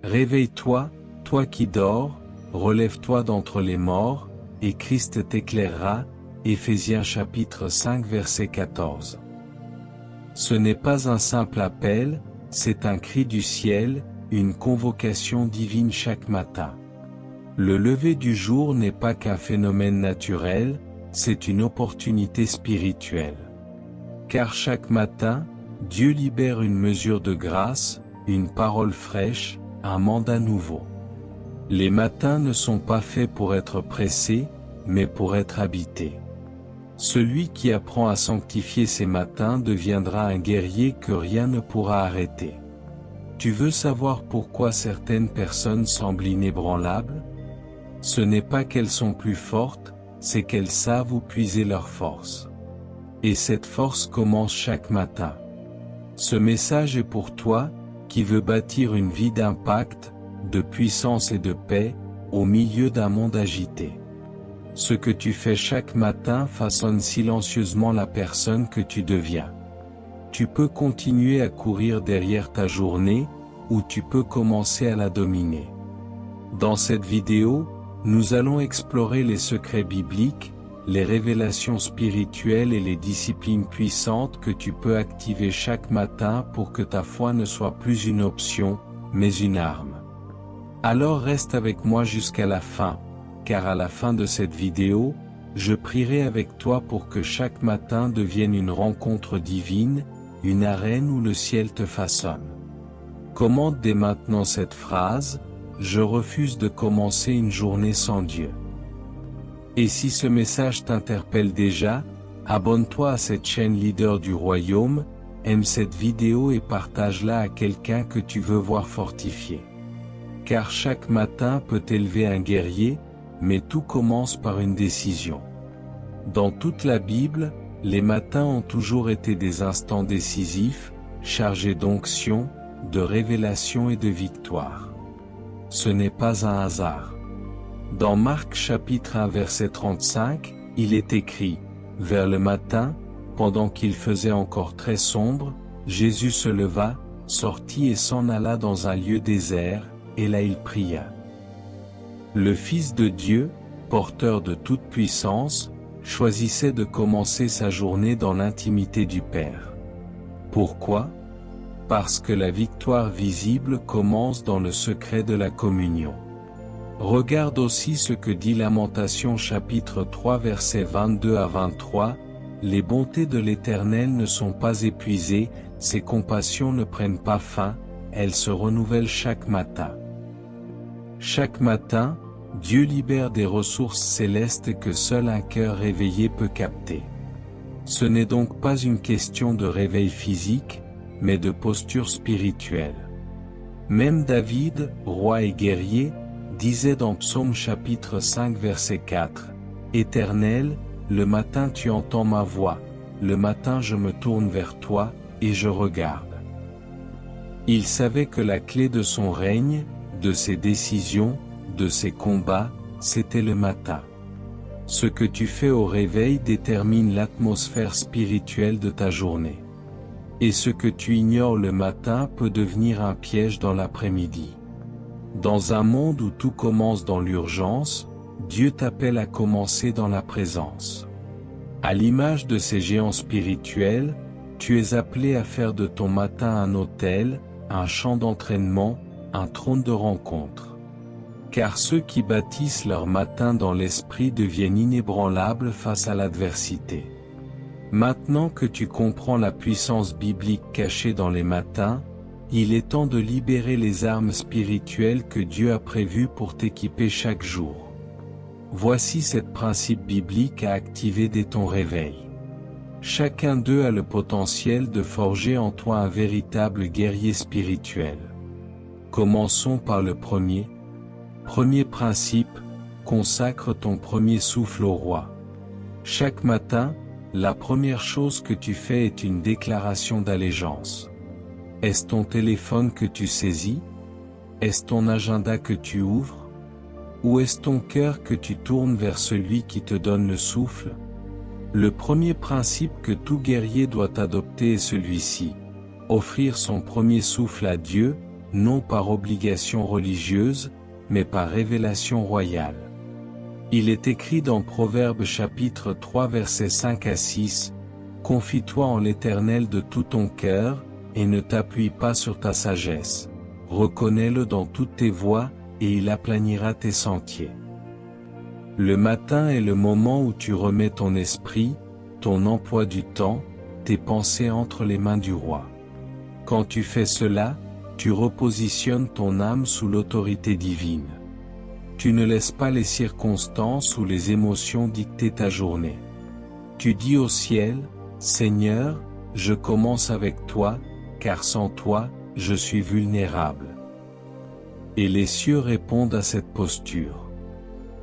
Réveille-toi, toi qui dors, relève-toi d'entre les morts, et Christ t'éclairera. Éphésiens chapitre 5 verset 14. Ce n'est pas un simple appel, c'est un cri du ciel, une convocation divine chaque matin. Le lever du jour n'est pas qu'un phénomène naturel, c'est une opportunité spirituelle. Car chaque matin, Dieu libère une mesure de grâce, une parole fraîche, un mandat nouveau. Les matins ne sont pas faits pour être pressés, mais pour être habités. Celui qui apprend à sanctifier ses matins deviendra un guerrier que rien ne pourra arrêter. Tu veux savoir pourquoi certaines personnes semblent inébranlables? Ce n'est pas qu'elles sont plus fortes, c'est qu'elles savent où puiser leur force. Et cette force commence chaque matin. Ce message est pour toi, qui veux bâtir une vie d'impact, de puissance et de paix, au milieu d'un monde agité. Ce que tu fais chaque matin façonne silencieusement la personne que tu deviens. Tu peux continuer à courir derrière ta journée, ou tu peux commencer à la dominer. Dans cette vidéo, nous allons explorer les secrets bibliques, les révélations spirituelles et les disciplines puissantes que tu peux activer chaque matin pour que ta foi ne soit plus une option, mais une arme. Alors reste avec moi jusqu'à la fin, car à la fin de cette vidéo, je prierai avec toi pour que chaque matin devienne une rencontre divine, une arène où le ciel te façonne. Commente dès maintenant cette phrase: je refuse de commencer une journée sans Dieu. Et si ce message t'interpelle déjà, abonne-toi à cette chaîne leader du royaume, aime cette vidéo et partage-la à quelqu'un que tu veux voir fortifié. Car chaque matin peut élever un guerrier, mais tout commence par une décision. Dans toute la Bible, les matins ont toujours été des instants décisifs, chargés d'onction, de révélation et de victoire. Ce n'est pas un hasard. Dans Marc chapitre 1 verset 35, il est écrit: « Vers le matin, pendant qu'il faisait encore très sombre, Jésus se leva, sortit et s'en alla dans un lieu désert, et là il pria. » Le Fils de Dieu, porteur de toute puissance, choisissait de commencer sa journée dans l'intimité du Père. Pourquoi? Parce que la victoire visible commence dans le secret de la communion. Regarde aussi ce que dit Lamentations chapitre 3 versets 22 à 23, « Les bontés de l'Éternel ne sont pas épuisées, ses compassions ne prennent pas fin, elles se renouvellent chaque matin. » Chaque matin, Dieu libère des ressources célestes que seul un cœur réveillé peut capter. Ce n'est donc pas une question de réveil physique, mais de posture spirituelle. Même David, roi et guerrier, disait dans Psaume chapitre 5 verset 4, « Éternel, le matin tu entends ma voix, le matin je me tourne vers toi, et je regarde. » Il savait que la clé de son règne, de ses décisions, de ses combats, c'était le matin. Ce que tu fais au réveil détermine l'atmosphère spirituelle de ta journée. Et ce que tu ignores le matin peut devenir un piège dans l'après-midi. Dans un monde où tout commence dans l'urgence, Dieu t'appelle à commencer dans la présence. À l'image de ces géants spirituels, tu es appelé à faire de ton matin un autel, un champ d'entraînement, un trône de rencontre. Car ceux qui bâtissent leur matin dans l'esprit deviennent inébranlables face à l'adversité. Maintenant que tu comprends la puissance biblique cachée dans les matins, il est temps de libérer les armes spirituelles que Dieu a prévues pour t'équiper chaque jour. Voici 7 principes bibliques à activer dès ton réveil. Chacun d'eux a le potentiel de forger en toi un véritable guerrier spirituel. Commençons par le premier. Premier principe, consacre ton premier souffle au roi. Chaque matin, la première chose que tu fais est une déclaration d'allégeance. Est-ce ton téléphone que tu saisis? Est-ce ton agenda que tu ouvres? Ou est-ce ton cœur que tu tournes vers celui qui te donne le souffle? Le premier principe que tout guerrier doit adopter est celui-ci: offrir son premier souffle à Dieu, non par obligation religieuse, mais par révélation royale. Il est écrit dans Proverbes chapitre 3 versets 5 à 6, « Confie-toi en l'Éternel de tout ton cœur, et ne t'appuie pas sur ta sagesse. Reconnais-le dans toutes tes voies, et il aplanira tes sentiers. » Le matin est le moment où tu remets ton esprit, ton emploi du temps, tes pensées entre les mains du roi. Quand tu fais cela, tu repositionnes ton âme sous l'autorité divine. Tu ne laisses pas les circonstances ou les émotions dicter ta journée. Tu dis au ciel, « Seigneur, je commence avec toi, car sans toi, je suis vulnérable. » Et les cieux répondent à cette posture.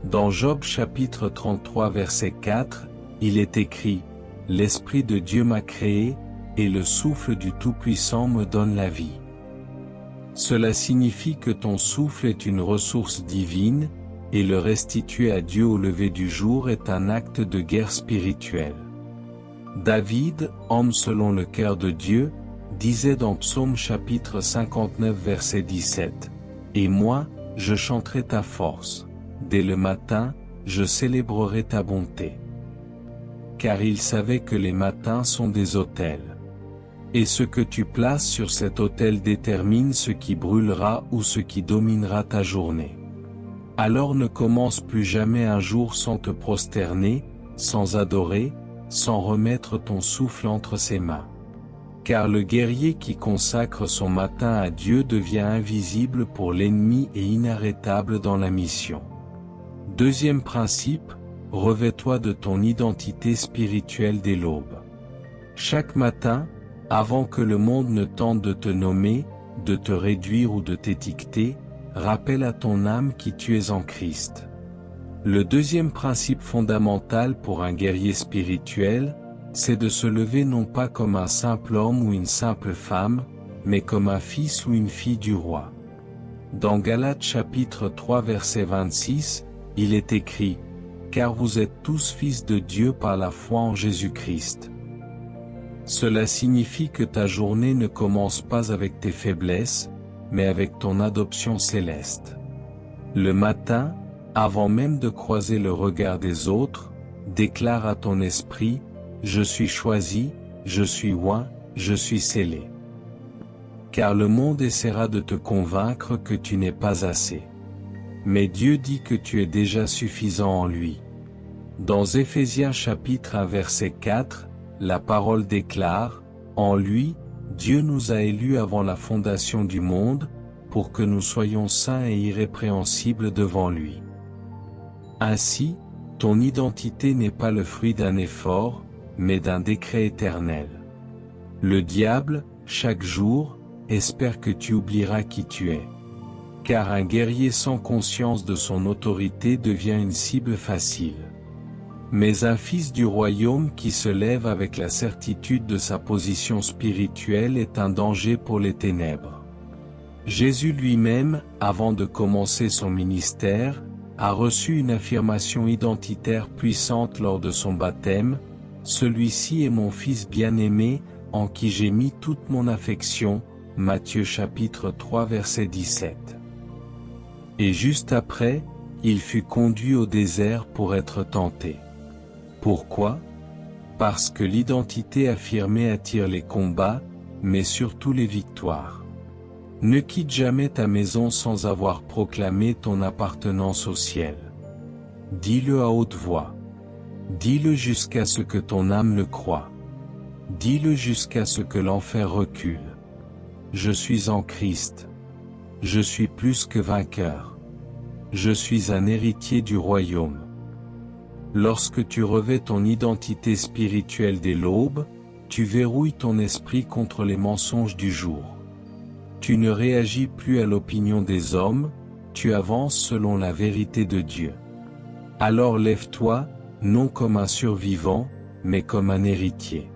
Dans Job chapitre 33 verset 4, il est écrit, « L'Esprit de Dieu m'a créé, et le souffle du Tout-Puissant me donne la vie. » Cela signifie que ton souffle est une ressource divine, et le restituer à Dieu au lever du jour est un acte de guerre spirituelle. David, homme selon le cœur de Dieu, disait dans Psaume chapitre 59 verset 17, « Et moi, je chanterai ta force. Dès le matin, je célébrerai ta bonté. » Car il savait que les matins sont des autels. Et ce que tu places sur cet autel détermine ce qui brûlera ou ce qui dominera ta journée. Alors ne commence plus jamais un jour sans te prosterner, sans adorer, sans remettre ton souffle entre ses mains. Car le guerrier qui consacre son matin à Dieu devient invisible pour l'ennemi et inarrêtable dans la mission. Deuxième principe, revêt-toi de ton identité spirituelle dès l'aube. Chaque matin, avant que le monde ne tente de te nommer, de te réduire ou de t'étiqueter, rappelle à ton âme qui tu es en Christ. Le deuxième principe fondamental pour un guerrier spirituel, c'est de se lever non pas comme un simple homme ou une simple femme, mais comme un fils ou une fille du roi. Dans Galates chapitre 3 verset 26, il est écrit, « Car vous êtes tous fils de Dieu par la foi en Jésus-Christ. » Cela signifie que ta journée ne commence pas avec tes faiblesses, mais avec ton adoption céleste. Le matin, avant même de croiser le regard des autres, déclare à ton esprit, « Je suis choisi, je suis oint, je suis scellé. » Car le monde essaiera de te convaincre que tu n'es pas assez. Mais Dieu dit que tu es déjà suffisant en lui. Dans Éphésiens chapitre 1 verset 4, la parole déclare, « En lui, Dieu nous a élus avant la fondation du monde, pour que nous soyons saints et irrépréhensibles devant lui. » Ainsi, ton identité n'est pas le fruit d'un effort, mais d'un décret éternel. Le diable, chaque jour, espère que tu oublieras qui tu es. Car un guerrier sans conscience de son autorité devient une cible facile. Mais un fils du royaume qui se lève avec la certitude de sa position spirituelle est un danger pour les ténèbres. Jésus lui-même, avant de commencer son ministère, a reçu une affirmation identitaire puissante lors de son baptême, « Celui-ci est mon Fils bien-aimé, en qui j'ai mis toute mon affection » Matthieu chapitre 3 verset 17. Et juste après, il fut conduit au désert pour être tenté. Pourquoi? Parce que l'identité affirmée attire les combats, mais surtout les victoires. Ne quitte jamais ta maison sans avoir proclamé ton appartenance au ciel. Dis-le à haute voix. Dis-le jusqu'à ce que ton âme le croie. Dis-le jusqu'à ce que l'enfer recule. Je suis en Christ. Je suis plus que vainqueur. Je suis un héritier du royaume. Lorsque tu revêts ton identité spirituelle dès l'aube, tu verrouilles ton esprit contre les mensonges du jour. Tu ne réagis plus à l'opinion des hommes, tu avances selon la vérité de Dieu. Alors lève-toi, non comme un survivant, mais comme un héritier.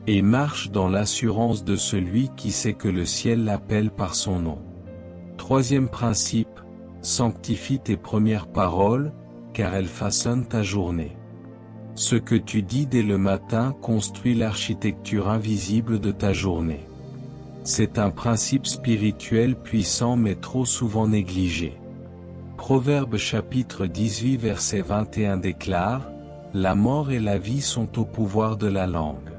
Et marche dans l'assurance de celui qui sait que le ciel l'appelle par son nom. Troisième principe, sanctifie tes premières paroles, car elles façonnent ta journée. Ce que tu dis dès le matin construit l'architecture invisible de ta journée. C'est un principe spirituel puissant mais trop souvent négligé. Proverbe chapitre 18 verset 21 déclare, « La mort et la vie sont au pouvoir de la langue. »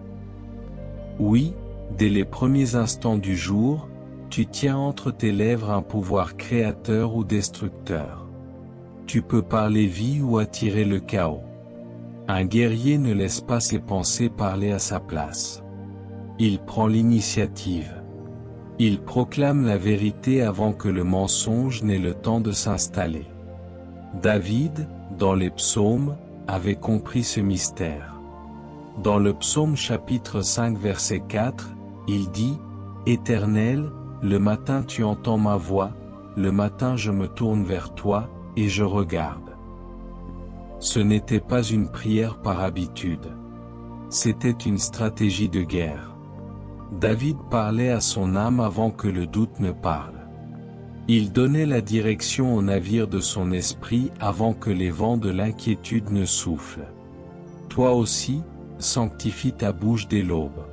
Oui, dès les premiers instants du jour, tu tiens entre tes lèvres un pouvoir créateur ou destructeur. Tu peux parler vie ou attirer le chaos. Un guerrier ne laisse pas ses pensées parler à sa place. Il prend l'initiative. Il proclame la vérité avant que le mensonge n'ait le temps de s'installer. David, dans les psaumes, avait compris ce mystère. Dans le psaume chapitre 5 verset 4, il dit, « Éternel, le matin tu entends ma voix, le matin je me tourne vers toi, et je regarde. » Ce n'était pas une prière par habitude. C'était une stratégie de guerre. David parlait à son âme avant que le doute ne parle. Il donnait la direction au navire de son esprit avant que les vents de l'inquiétude ne soufflent. Toi aussi, sanctifie ta bouche dès l'aube.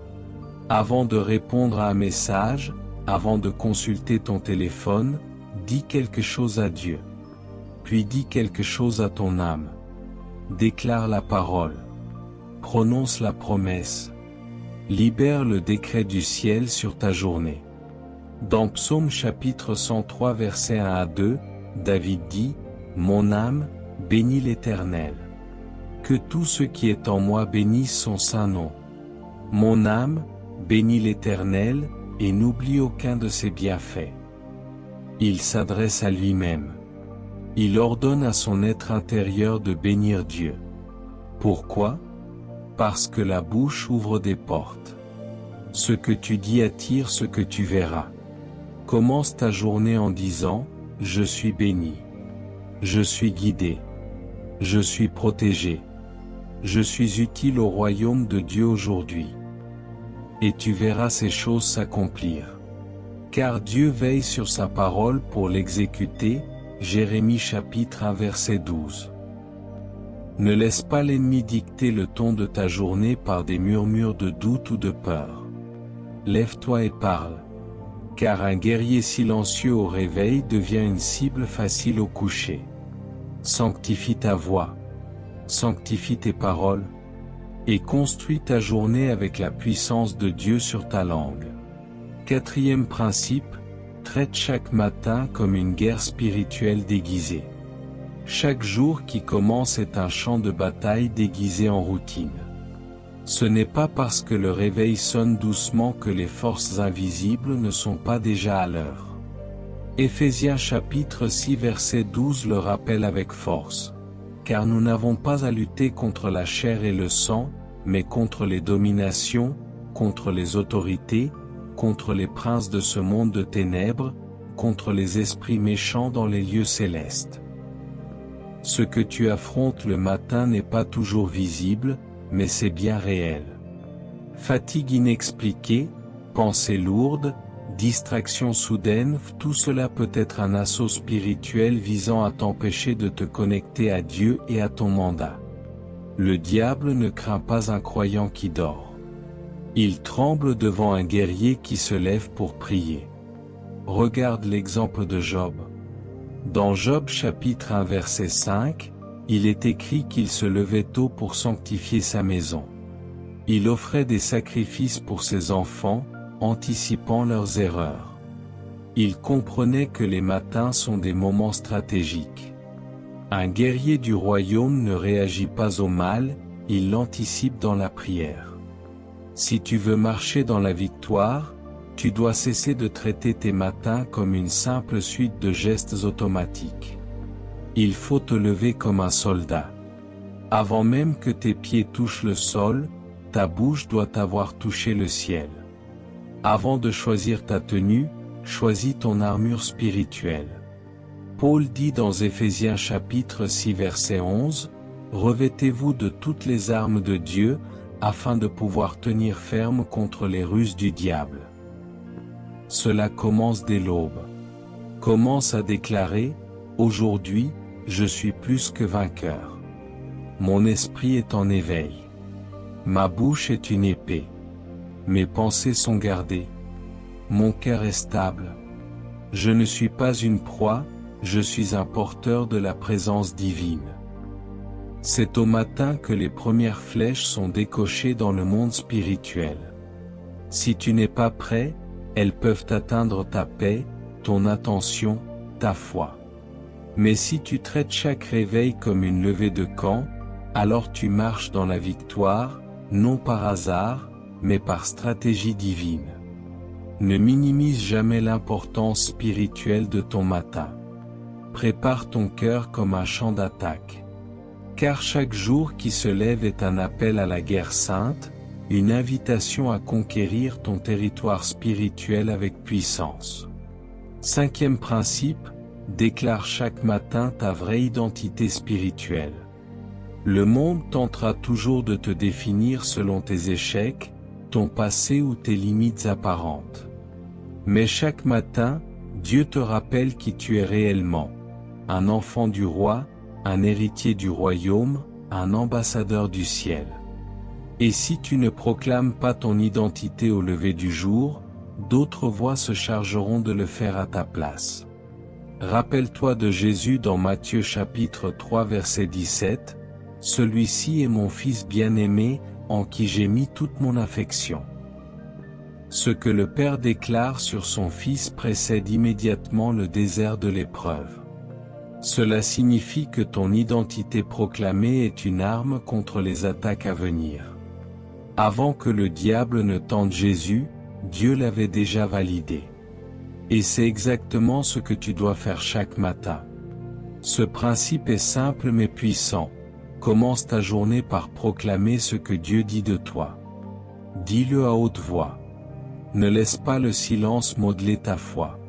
Avant de répondre à un message, avant de consulter ton téléphone, dis quelque chose à Dieu. Puis dis quelque chose à ton âme. Déclare la parole. Prononce la promesse. Libère le décret du ciel sur ta journée. Dans Psaume chapitre 103 versets 1 à 2, David dit, « Mon âme, bénis l'Éternel. Que tout ce qui est en moi bénisse son saint nom. Mon âme, bénis l'Éternel, et n'oublie aucun de ses bienfaits. » Il s'adresse à lui-même. Il ordonne à son être intérieur de bénir Dieu. Pourquoi ? Parce que la bouche ouvre des portes. Ce que tu dis attire ce que tu verras. Commence ta journée en disant, « Je suis béni. Je suis guidé. Je suis protégé. Je suis utile au royaume de Dieu aujourd'hui. » Et tu verras ces choses s'accomplir. Car Dieu veille sur sa parole pour l'exécuter, Jérémie chapitre 1 verset 12. Ne laisse pas l'ennemi dicter le ton de ta journée par des murmures de doute ou de peur. Lève-toi et parle. Car un guerrier silencieux au réveil devient une cible facile au coucher. Sanctifie ta voix. Sanctifie tes paroles. Et construis ta journée avec la puissance de Dieu sur ta langue. Quatrième principe, traite chaque matin comme une guerre spirituelle déguisée. Chaque jour qui commence est un champ de bataille déguisé en routine. Ce n'est pas parce que le réveil sonne doucement que les forces invisibles ne sont pas déjà à l'heure. Éphésiens chapitre 6 verset 12 le rappelle avec force. Car nous n'avons pas à lutter contre la chair et le sang, mais contre les dominations, contre les autorités, contre les princes de ce monde de ténèbres, contre les esprits méchants dans les lieux célestes. Ce que tu affrontes le matin n'est pas toujours visible, mais c'est bien réel. Fatigue inexpliquée, pensées lourdes, distraction soudaine, tout cela peut être un assaut spirituel visant à t'empêcher de te connecter à Dieu et à ton mandat. Le diable ne craint pas un croyant qui dort. Il tremble devant un guerrier qui se lève pour prier. Regarde l'exemple de Job. Dans Job chapitre 1 verset 5, il est écrit qu'il se levait tôt pour sanctifier sa maison. Il offrait des sacrifices pour ses enfants, anticipant leurs erreurs. Il comprenait que les matins sont des moments stratégiques. Un guerrier du royaume ne réagit pas au mal, il l'anticipe dans la prière. Si tu veux marcher dans la victoire, tu dois cesser de traiter tes matins comme une simple suite de gestes automatiques. Il faut te lever comme un soldat. Avant même que tes pieds touchent le sol, ta bouche doit avoir touché le ciel. Avant de choisir ta tenue, choisis ton armure spirituelle. Paul dit dans Éphésiens chapitre 6 verset 11, « Revêtez-vous de toutes les armes de Dieu, afin de pouvoir tenir ferme contre les ruses du diable. » Cela commence dès l'aube. Commence à déclarer, « Aujourd'hui, je suis plus que vainqueur. Mon esprit est en éveil. Ma bouche est une épée. Mes pensées sont gardées. mon cœur est stable. Je ne suis pas une proie, je suis un porteur de la présence divine. C'est au matin que les premières flèches sont décochées dans le monde spirituel. Si tu n'es pas prêt, elles peuvent atteindre ta paix, ton attention, ta foi. Mais si tu traites chaque réveil comme une levée de camp, alors tu marches dans la victoire, non par hasard, mais par stratégie divine. Ne minimise jamais l'importance spirituelle de ton matin. Prépare ton cœur comme un champ d'attaque. Car chaque jour qui se lève est un appel à la guerre sainte, une invitation à conquérir ton territoire spirituel avec puissance. Cinquième principe, déclare chaque matin ta vraie identité spirituelle. Le monde tentera toujours de te définir selon tes échecs, ton passé ou tes limites apparentes. Mais chaque matin, Dieu te rappelle qui tu es réellement. Un enfant du roi, un héritier du royaume, un ambassadeur du ciel. Et si tu ne proclames pas ton identité au lever du jour, d'autres voix se chargeront de le faire à ta place. Rappelle-toi de Jésus dans Matthieu chapitre 3 verset 17, « Celui-ci est mon Fils bien-aimé, en qui j'ai mis toute mon affection. » Ce que le Père déclare sur son Fils précède immédiatement le désert de l'épreuve. Cela signifie que ton identité proclamée est une arme contre les attaques à venir. Avant que le diable ne tente Jésus, Dieu l'avait déjà validé. Et c'est exactement ce que tu dois faire chaque matin. Ce principe est simple mais puissant. Commence ta journée par proclamer ce que Dieu dit de toi. Dis-le à haute voix. Ne laisse pas le silence modeler ta foi.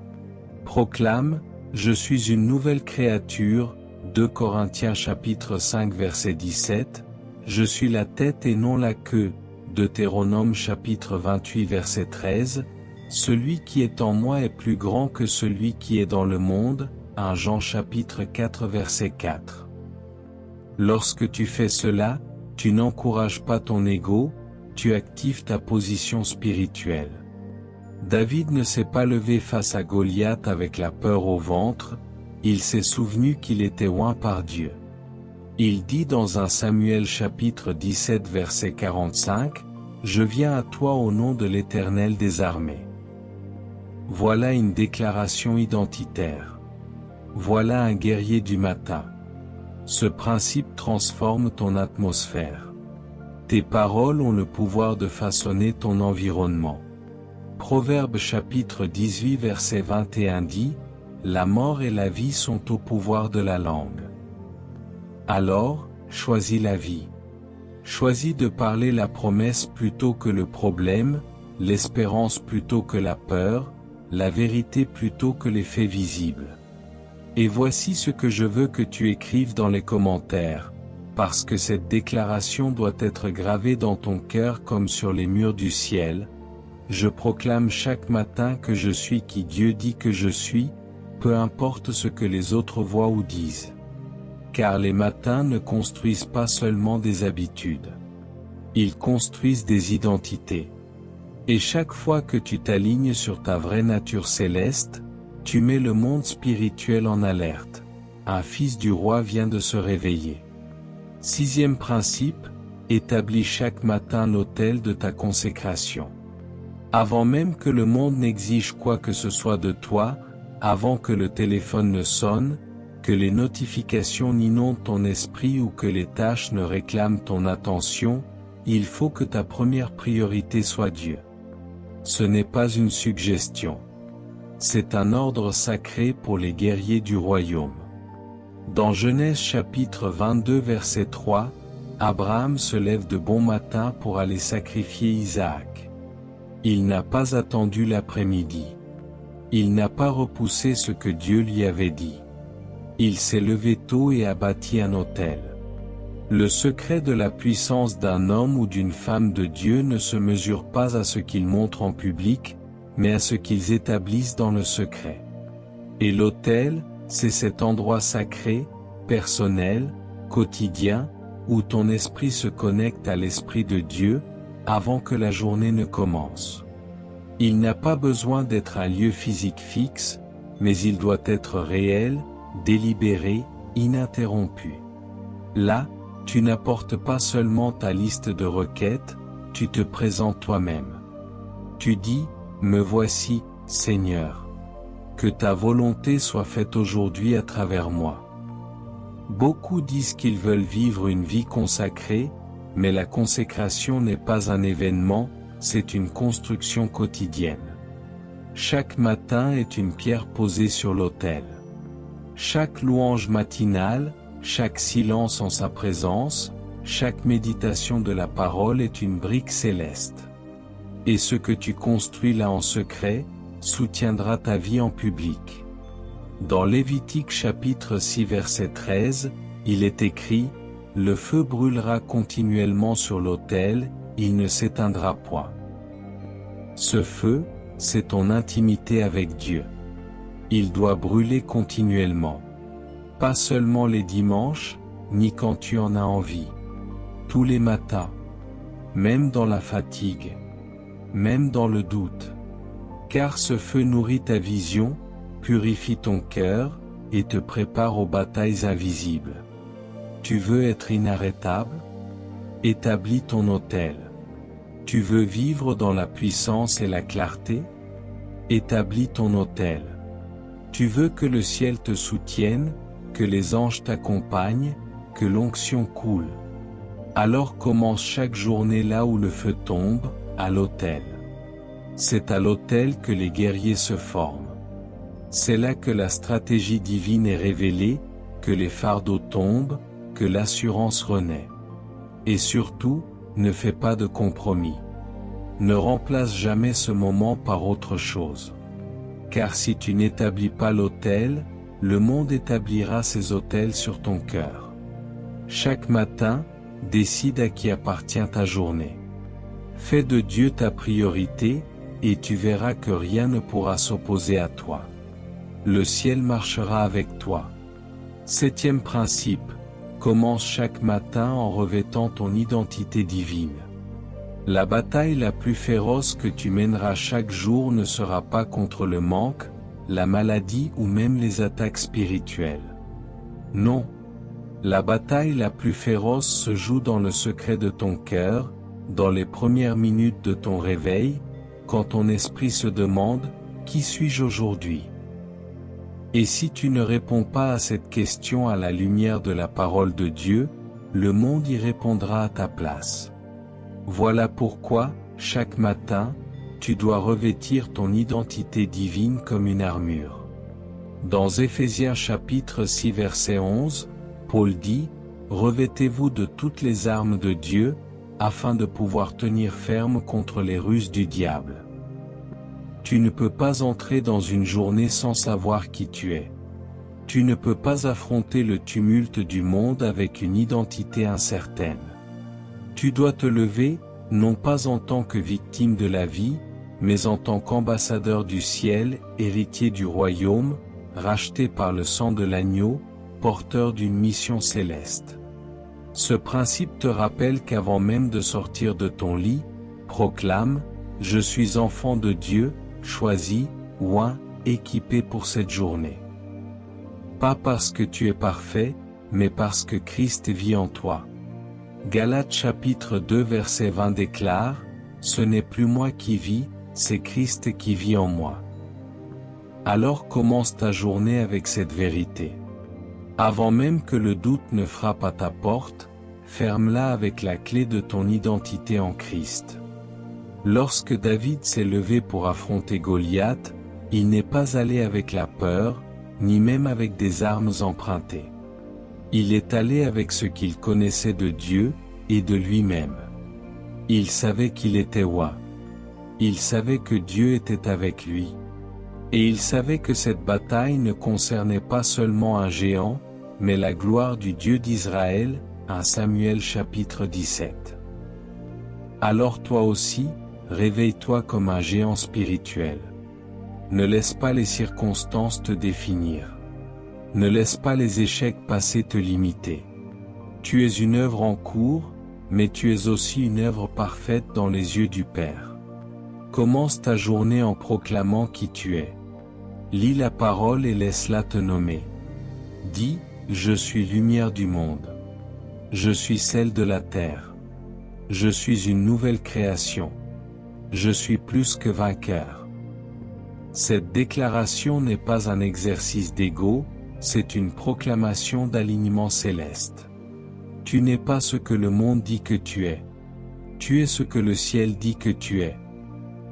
Proclame, « Je suis une nouvelle créature » 2 Corinthiens chapitre 5 verset 17, « Je suis la tête et non la queue » Deutéronome chapitre 28 verset 13, « Celui qui est en moi est plus grand que celui qui est dans le monde » 1 Jean chapitre 4 verset 4. Lorsque tu fais cela, tu n'encourages pas ton ego, tu actives ta position spirituelle. David ne s'est pas levé face à Goliath avec la peur au ventre, il s'est souvenu qu'il était oint par Dieu. Il dit dans 1 Samuel chapitre 17 verset 45, « Je viens à toi au nom de l'Éternel des armées. » Voilà une déclaration identitaire. Voilà un guerrier du matin. Ce principe transforme ton atmosphère. Tes paroles ont le pouvoir de façonner ton environnement. Proverbe chapitre 18 verset 21 dit, « La mort et la vie sont au pouvoir de la langue. » Alors, choisis la vie. Choisis de parler la promesse plutôt que le problème, l'espérance plutôt que la peur, la vérité plutôt que les faits visibles. Et voici ce que je veux que tu écrives dans les commentaires, parce que cette déclaration doit être gravée dans ton cœur comme sur les murs du ciel. Je proclame chaque matin que je suis qui Dieu dit que je suis, peu importe ce que les autres voient ou disent. Car les matins ne construisent pas seulement des habitudes. Ils construisent des identités. Et chaque fois que tu t'alignes sur ta vraie nature céleste, tu mets le monde spirituel en alerte. Un fils du roi vient de se réveiller. Sixième principe, établis chaque matin l'autel de ta consécration. Avant même que le monde n'exige quoi que ce soit de toi, avant que le téléphone ne sonne, que les notifications n'inondent ton esprit ou que les tâches ne réclament ton attention, il faut que ta première priorité soit Dieu. Ce n'est pas une suggestion. C'est un ordre sacré pour les guerriers du royaume. Dans Genèse chapitre 22 verset 3, Abraham se lève de bon matin pour aller sacrifier Isaac. Il n'a pas attendu l'après-midi. Il n'a pas repoussé ce que Dieu lui avait dit. Il s'est levé tôt et a bâti un autel. Le secret de la puissance d'un homme ou d'une femme de Dieu ne se mesure pas à ce qu'ils montrent en public, mais à ce qu'ils établissent dans le secret. Et l'autel, c'est cet endroit sacré, personnel, quotidien, où ton esprit se connecte à l'Esprit de Dieu, avant que la journée ne commence. Il n'a pas besoin d'être un lieu physique fixe, mais il doit être réel, délibéré, ininterrompu. Là, tu n'apportes pas seulement ta liste de requêtes, tu te présentes toi-même. Tu dis, me voici, Seigneur. Que ta volonté soit faite aujourd'hui à travers moi. Beaucoup disent qu'ils veulent vivre une vie consacrée, mais la consécration n'est pas un événement, c'est une construction quotidienne. Chaque matin est une pierre posée sur l'autel. Chaque louange matinale, chaque silence en sa présence, chaque méditation de la parole est une brique céleste. Et ce que tu construis là en secret, soutiendra ta vie en public. Dans Lévitique chapitre 6 verset 13, il est écrit, « Le feu brûlera continuellement sur l'autel, il ne s'éteindra point. » Ce feu, c'est ton intimité avec Dieu. Il doit brûler continuellement. Pas seulement les dimanches, ni quand tu en as envie. Tous les matins. Même dans la fatigue. Même dans le doute. Car ce feu nourrit ta vision, purifie ton cœur, et te prépare aux batailles invisibles. Tu veux être inarrêtable? Établis ton autel. Tu veux vivre dans la puissance et la clarté? Établis ton autel. Tu veux que le ciel te soutienne, que les anges t'accompagnent, que l'onction coule. Alors commence chaque journée là où le feu tombe, à l'autel. C'est à l'autel que les guerriers se forment. C'est là que la stratégie divine est révélée, que les fardeaux tombent, que l'assurance renaît. Et surtout, ne fais pas de compromis. Ne remplace jamais ce moment par autre chose. Car si tu n'établis pas l'autel, le monde établira ses autels sur ton cœur. Chaque matin, décide à qui appartient ta journée. Fais de Dieu ta priorité, et tu verras que rien ne pourra s'opposer à toi. Le ciel marchera avec toi. 7e principe, commence chaque matin en revêtant ton identité divine. La bataille la plus féroce que tu mèneras chaque jour ne sera pas contre le manque, la maladie ou même les attaques spirituelles. Non. La bataille la plus féroce se joue dans le secret de ton cœur, dans les premières minutes de ton réveil, quand ton esprit se demande « Qui suis-je aujourd'hui ?» Et si tu ne réponds pas à cette question à la lumière de la parole de Dieu, le monde y répondra à ta place. Voilà pourquoi, chaque matin, tu dois revêtir ton identité divine comme une armure. Dans Éphésiens chapitre 6 verset 11, Paul dit, « Revêtez-vous de toutes les armes de Dieu, afin de pouvoir tenir ferme contre les ruses du diable. » Tu ne peux pas entrer dans une journée sans savoir qui tu es. Tu ne peux pas affronter le tumulte du monde avec une identité incertaine. Tu dois te lever, non pas en tant que victime de la vie, mais en tant qu'ambassadeur du ciel, héritier du royaume, racheté par le sang de l'agneau, porteur d'une mission céleste. Ce principe te rappelle qu'avant même de sortir de ton lit, proclame « Je suis enfant de Dieu, choisi, oint, équipé pour cette journée. » Pas parce que tu es parfait, mais parce que Christ vit en toi. Galates chapitre 2 verset 20 déclare « Ce n'est plus moi qui vis, c'est Christ qui vit en moi. » Alors commence ta journée avec cette vérité. Avant même que le doute ne frappe à ta porte, ferme-la avec la clé de ton identité en Christ. Lorsque David s'est levé pour affronter Goliath, il n'est pas allé avec la peur, ni même avec des armes empruntées. Il est allé avec ce qu'il connaissait de Dieu, et de lui-même. Il savait qu'il était roi. Il savait que Dieu était avec lui. Et il savait que cette bataille ne concernait pas seulement un géant, mais la gloire du Dieu d'Israël, 1 Samuel chapitre 17. Alors toi aussi, réveille-toi comme un géant spirituel. Ne laisse pas les circonstances te définir. Ne laisse pas les échecs passés te limiter. Tu es une œuvre en cours, mais tu es aussi une œuvre parfaite dans les yeux du Père. Commence ta journée en proclamant qui tu es. Lis la parole et laisse-la te nommer. Dis, je suis lumière du monde. Je suis celle de la terre. Je suis une nouvelle création. Je suis plus que vainqueur. Cette déclaration n'est pas un exercice d'ego, c'est une proclamation d'alignement céleste. Tu n'es pas ce que le monde dit que tu es. Tu es ce que le ciel dit que tu es.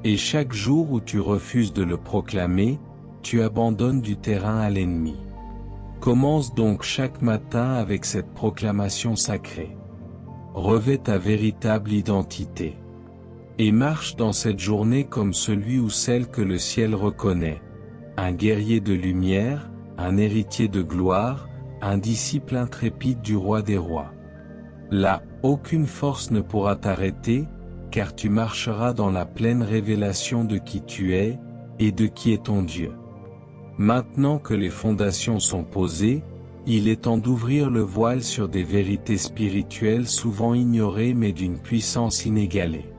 Et chaque jour où tu refuses de le proclamer, tu abandonnes du terrain à l'ennemi. Commence donc chaque matin avec cette proclamation sacrée. Revêt ta véritable identité. Et marche dans cette journée comme celui ou celle que le ciel reconnaît. Un guerrier de lumière, un héritier de gloire, un disciple intrépide du roi des rois. Là, aucune force ne pourra t'arrêter, car tu marcheras dans la pleine révélation de qui tu es, et de qui est ton Dieu. Maintenant que les fondations sont posées, il est temps d'ouvrir le voile sur des vérités spirituelles souvent ignorées mais d'une puissance inégalée.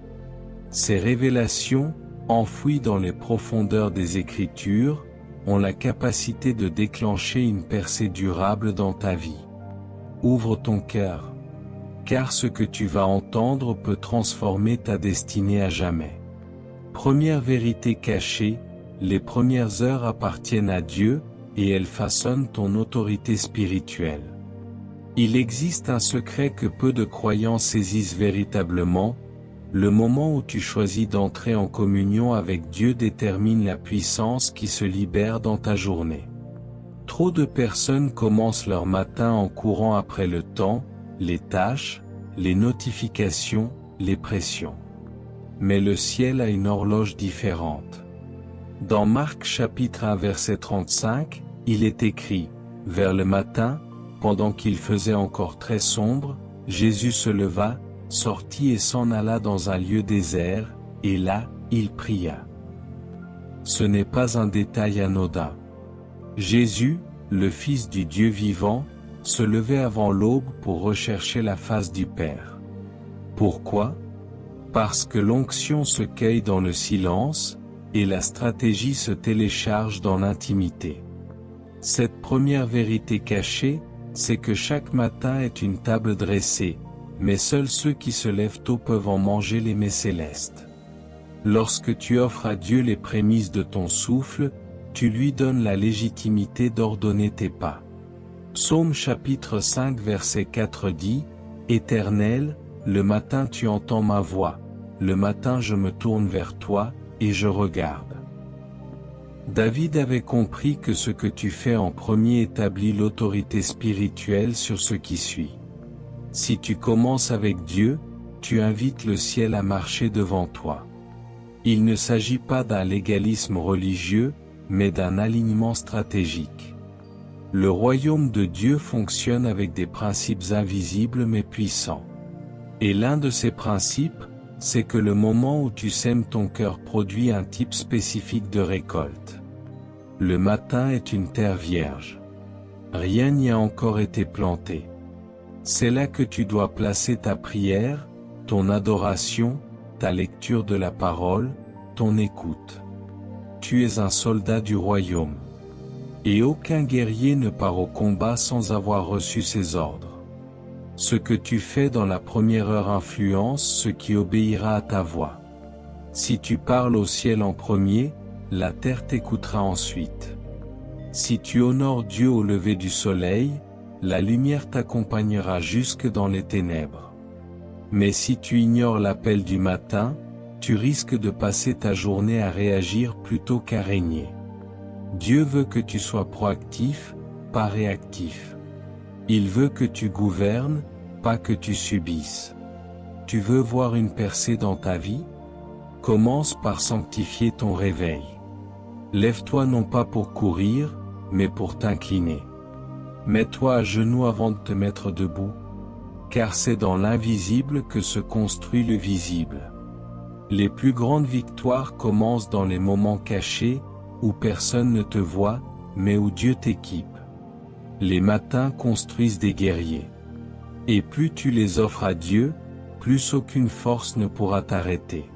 Ces révélations, enfouies dans les profondeurs des Écritures, ont la capacité de déclencher une percée durable dans ta vie. Ouvre ton cœur. Car ce que tu vas entendre peut transformer ta destinée à jamais. Première vérité cachée, les premières heures appartiennent à Dieu, et elles façonnent ton autorité spirituelle. Il existe un secret que peu de croyants saisissent véritablement, le moment où tu choisis d'entrer en communion avec Dieu détermine la puissance qui se libère dans ta journée. Trop de personnes commencent leur matin en courant après le temps, les tâches, les notifications, les pressions. Mais le ciel a une horloge différente. Dans Marc chapitre 1 verset 35, il est écrit, « Vers le matin, pendant qu'il faisait encore très sombre, Jésus se leva, sortit et s'en alla dans un lieu désert, et là, il pria. » Ce n'est pas un détail anodin. Jésus, le Fils du Dieu vivant, se levait avant l'aube pour rechercher la face du Père. Pourquoi? Parce que l'onction se cueille dans le silence, et la stratégie se télécharge dans l'intimité. Cette première vérité cachée, c'est que chaque matin est une table dressée, mais seuls ceux qui se lèvent tôt peuvent en manger les mets célestes. Lorsque tu offres à Dieu les prémices de ton souffle, tu lui donnes la légitimité d'ordonner tes pas. Psaume chapitre 5 verset 4 dit, « Éternel, le matin tu entends ma voix, le matin je me tourne vers toi, et je regarde. » David avait compris que ce que tu fais en premier établit l'autorité spirituelle sur ce qui suit. Si tu commences avec Dieu, tu invites le ciel à marcher devant toi. Il ne s'agit pas d'un légalisme religieux, mais d'un alignement stratégique. Le royaume de Dieu fonctionne avec des principes invisibles mais puissants. Et l'un de ces principes, c'est que le moment où tu sèmes ton cœur produit un type spécifique de récolte. Le matin est une terre vierge. Rien n'y a encore été planté. C'est là que tu dois placer ta prière, ton adoration, ta lecture de la parole, ton écoute. Tu es un soldat du royaume. Et aucun guerrier ne part au combat sans avoir reçu ses ordres. Ce que tu fais dans la première heure influence ce qui obéira à ta voix. Si tu parles au ciel en premier, la terre t'écoutera ensuite. Si tu honores Dieu au lever du soleil, la lumière t'accompagnera jusque dans les ténèbres. Mais si tu ignores l'appel du matin, tu risques de passer ta journée à réagir plutôt qu'à régner. Dieu veut que tu sois proactif, pas réactif. Il veut que tu gouvernes, pas que tu subisses. Tu veux voir une percée dans ta vie? Commence par sanctifier ton réveil. Lève-toi non pas pour courir, mais pour t'incliner. Mets-toi à genoux avant de te mettre debout. Car c'est dans l'invisible que se construit le visible. Les plus grandes victoires commencent dans les moments cachés, où personne ne te voit, mais où Dieu t'équipe. Les matins construisent des guerriers. Et plus tu les offres à Dieu, plus aucune force ne pourra t'arrêter.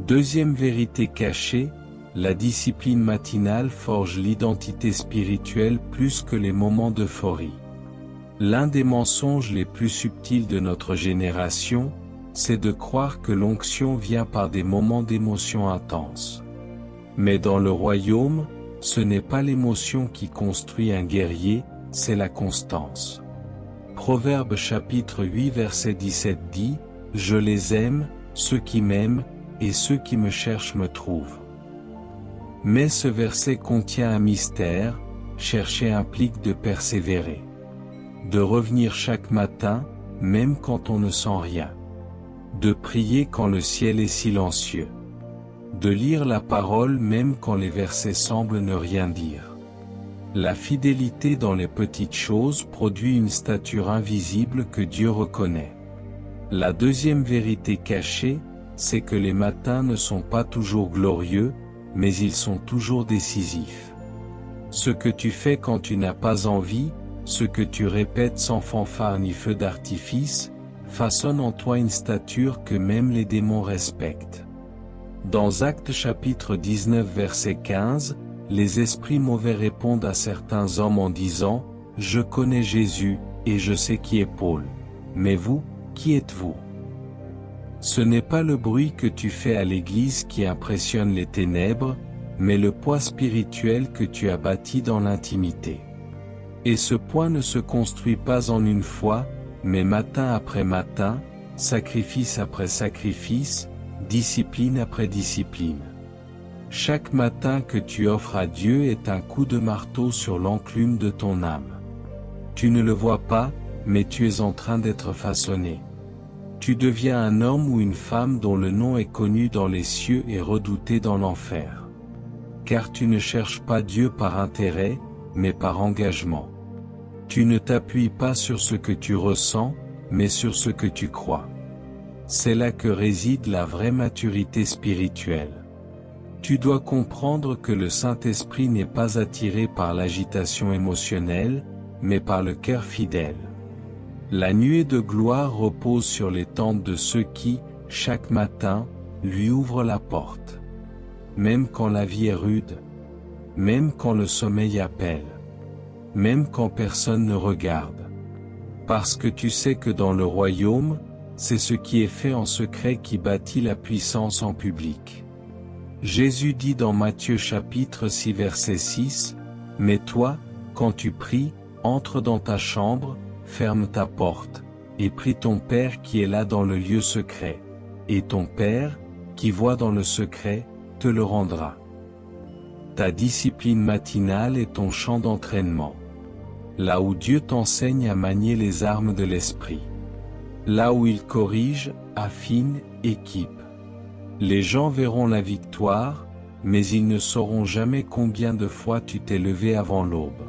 Deuxième vérité cachée, la discipline matinale forge l'identité spirituelle plus que les moments d'euphorie. L'un des mensonges les plus subtils de notre génération, c'est de croire que l'onction vient par des moments d'émotion intense. Mais dans le royaume, ce n'est pas l'émotion qui construit un guerrier, c'est la constance. Proverbe chapitre 8 verset 17 dit, « Je les aime, ceux qui m'aiment, et ceux qui me cherchent me trouvent. » Mais ce verset contient un mystère, chercher implique de persévérer. De revenir chaque matin, même quand on ne sent rien. De prier quand le ciel est silencieux. De lire la parole même quand les versets semblent ne rien dire. La fidélité dans les petites choses produit une stature invisible que Dieu reconnaît. La deuxième vérité cachée, c'est que les matins ne sont pas toujours glorieux, mais ils sont toujours décisifs. Ce que tu fais quand tu n'as pas envie, ce que tu répètes sans fanfare ni feu d'artifice, façonne en toi une stature que même les démons respectent. Dans Actes chapitre 19 verset 15, les esprits mauvais répondent à certains hommes en disant, « Je connais Jésus, et je sais qui est Paul. Mais vous, qui êtes-vous » Ce n'est pas le bruit que tu fais à l'église qui impressionne les ténèbres, mais le poids spirituel que tu as bâti dans l'intimité. Et ce poids ne se construit pas en une fois, mais matin après matin, sacrifice après sacrifice, discipline après discipline. Chaque matin que tu offres à Dieu est un coup de marteau sur l'enclume de ton âme. Tu ne le vois pas, mais tu es en train d'être façonné. Tu deviens un homme ou une femme dont le nom est connu dans les cieux et redouté dans l'enfer. Car tu ne cherches pas Dieu par intérêt, mais par engagement. Tu ne t'appuies pas sur ce que tu ressens, mais sur ce que tu crois. C'est là que réside la vraie maturité spirituelle. Tu dois comprendre que le Saint-Esprit n'est pas attiré par l'agitation émotionnelle, mais par le cœur fidèle. La nuée de gloire repose sur les tentes de ceux qui, chaque matin, lui ouvrent la porte. Même quand la vie est rude, même quand le sommeil appelle, même quand personne ne regarde. Parce que tu sais que dans le royaume, c'est ce qui est fait en secret qui bâtit la puissance en public. Jésus dit dans Matthieu chapitre 6 verset 6, « Mais toi, quand tu pries, entre dans ta chambre, ferme ta porte, et prie ton Père qui est là dans le lieu secret, et ton Père, qui voit dans le secret, te le rendra. » Ta discipline matinale est ton champ d'entraînement. Là où Dieu t'enseigne à manier les armes de l'esprit. Là où il corrige, affine, équipe. Les gens verront la victoire, mais ils ne sauront jamais combien de fois tu t'es levé avant l'aube.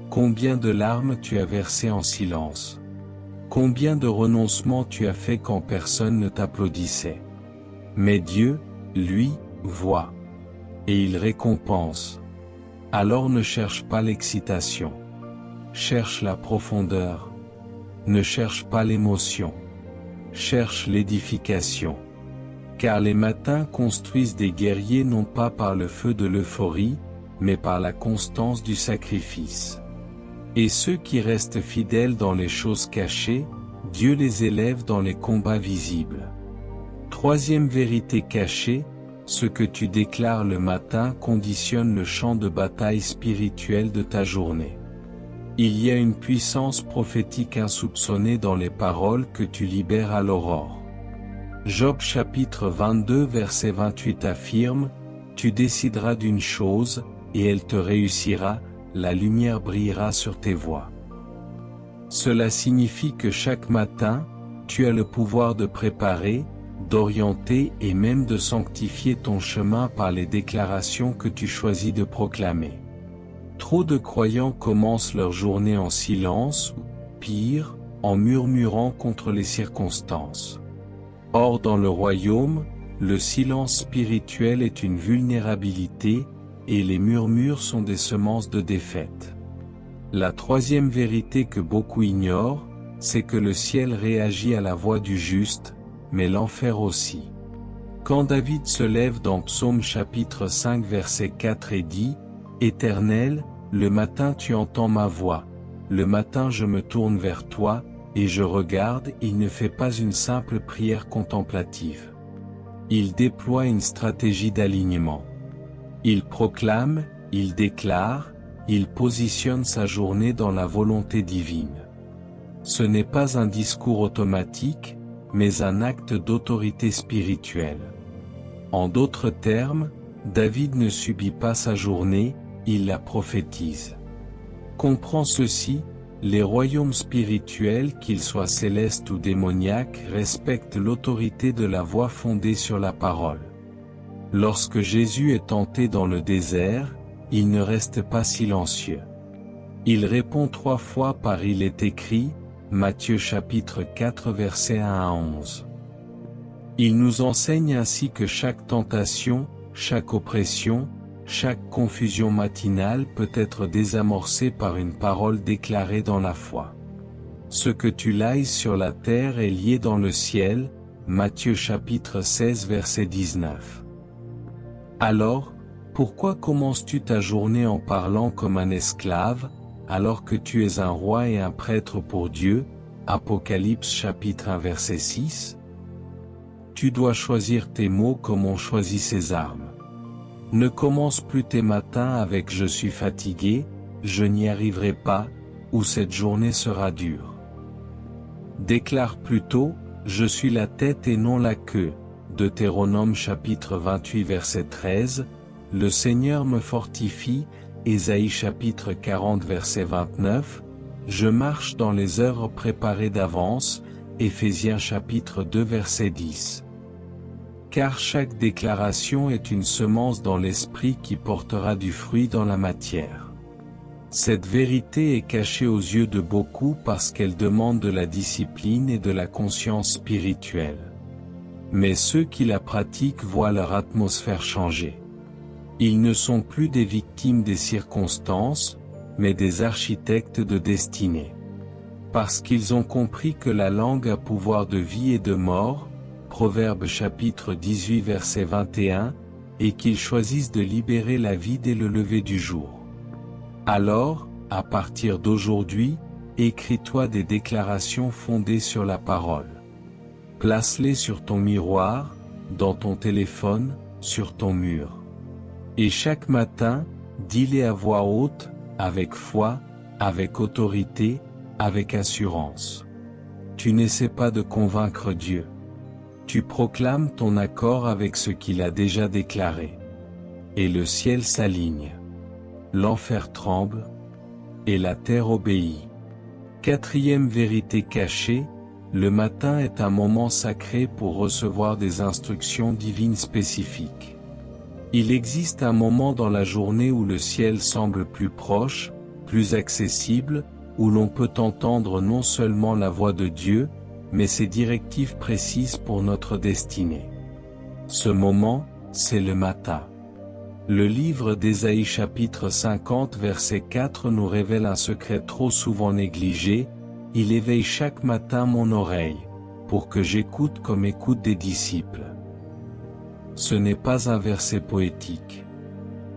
Combien de larmes tu as versées en silence. Combien de renoncements tu as fait quand personne ne t'applaudissait. Mais Dieu, lui, voit. Et il récompense. Alors ne cherche pas l'excitation. Cherche la profondeur. Ne cherche pas l'émotion. Cherche l'édification. Car les matins construisent des guerriers non pas par le feu de l'euphorie, mais par la constance du sacrifice. Et ceux qui restent fidèles dans les choses cachées, Dieu les élève dans les combats visibles. Troisième vérité cachée, ce que tu déclares le matin conditionne le champ de bataille spirituel de ta journée. Il y a une puissance prophétique insoupçonnée dans les paroles que tu libères à l'aurore. Job chapitre 22 verset 28 affirme, « Tu décideras d'une chose, et elle te réussira, la lumière brillera sur tes voies. » Cela signifie que chaque matin, tu as le pouvoir de préparer, d'orienter et même de sanctifier ton chemin par les déclarations que tu choisis de proclamer. Trop de croyants commencent leur journée en silence, ou, pire, en murmurant contre les circonstances. Or dans le royaume, le silence spirituel est une vulnérabilité, et les murmures sont des semences de défaite. La troisième vérité que beaucoup ignorent, c'est que le ciel réagit à la voix du juste, mais l'enfer aussi. Quand David se lève dans Psaume chapitre 5 verset 4 et dit, « Éternel, le matin tu entends ma voix, le matin je me tourne vers toi, et je regarde », il ne fait pas une simple prière contemplative. Il déploie une stratégie d'alignement. Il proclame, il déclare, il positionne sa journée dans la volonté divine. Ce n'est pas un discours automatique, mais un acte d'autorité spirituelle. En d'autres termes, David ne subit pas sa journée, il la prophétise. Comprends ceci, les royaumes spirituels, qu'ils soient célestes ou démoniaques, respectent l'autorité de la voix fondée sur la parole. Lorsque Jésus est tenté dans le désert, il ne reste pas silencieux. Il répond 3 fois par il est écrit, Matthieu chapitre 4 versets 1 à 11. Il nous enseigne ainsi que chaque tentation, chaque oppression, chaque confusion matinale peut être désamorcée par une parole déclarée dans la foi. Ce que tu lies sur la terre est lié dans le ciel, Matthieu chapitre 16 verset 19. Alors, pourquoi commences-tu ta journée en parlant comme un esclave, alors que tu es un roi et un prêtre pour Dieu, Apocalypse chapitre 1 verset 6? Tu dois choisir tes mots comme on choisit ses armes. Ne commence plus tes matins avec « je suis fatigué, je n'y arriverai pas » ou « cette journée sera dure ». Déclare plutôt « je suis la tête et non la queue » Deutéronome chapitre 28 verset 13, « le Seigneur me fortifie » Ésaïe chapitre 40 verset 29, « je marche dans les œuvres préparées d'avance » Éphésiens chapitre 2 verset 10. Car chaque déclaration est une semence dans l'esprit qui portera du fruit dans la matière. Cette vérité est cachée aux yeux de beaucoup parce qu'elle demande de la discipline et de la conscience spirituelle. Mais ceux qui la pratiquent voient leur atmosphère changer. Ils ne sont plus des victimes des circonstances, mais des architectes de destinée. Parce qu'ils ont compris que la langue a pouvoir de vie et de mort, Proverbes chapitre 18 verset 21, et qu'ils choisissent de libérer la vie dès le lever du jour. Alors, à partir d'aujourd'hui, écris-toi des déclarations fondées sur la parole. Place-les sur ton miroir, dans ton téléphone, sur ton mur. Et chaque matin, dis-les à voix haute, avec foi, avec autorité, avec assurance. Tu n'essaies pas de convaincre Dieu. Tu proclames ton accord avec ce qu'il a déjà déclaré. Et le ciel s'aligne. L'enfer tremble. Et la terre obéit. 4e vérité cachée, le matin est un moment sacré pour recevoir des instructions divines spécifiques. Il existe un moment dans la journée où le ciel semble plus proche, plus accessible, où l'on peut entendre non seulement la voix de Dieu, mais ses directives précises pour notre destinée. Ce moment, c'est le matin. Le livre d'Ésaïe chapitre 50 verset 4 nous révèle un secret trop souvent négligé, « Il éveille chaque matin mon oreille, pour que j'écoute comme écoutent des disciples. » Ce n'est pas un verset poétique.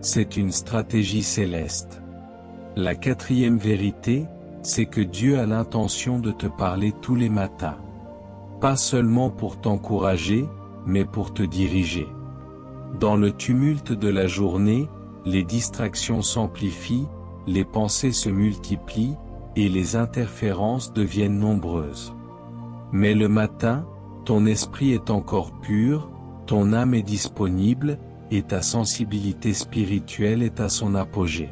C'est une stratégie céleste. La 4e vérité, c'est que Dieu a l'intention de te parler tous les matins. Pas seulement pour t'encourager, mais pour te diriger. Dans le tumulte de la journée, les distractions s'amplifient, les pensées se multiplient, et les interférences deviennent nombreuses. Mais le matin, ton esprit est encore pur, ton âme est disponible, et ta sensibilité spirituelle est à son apogée.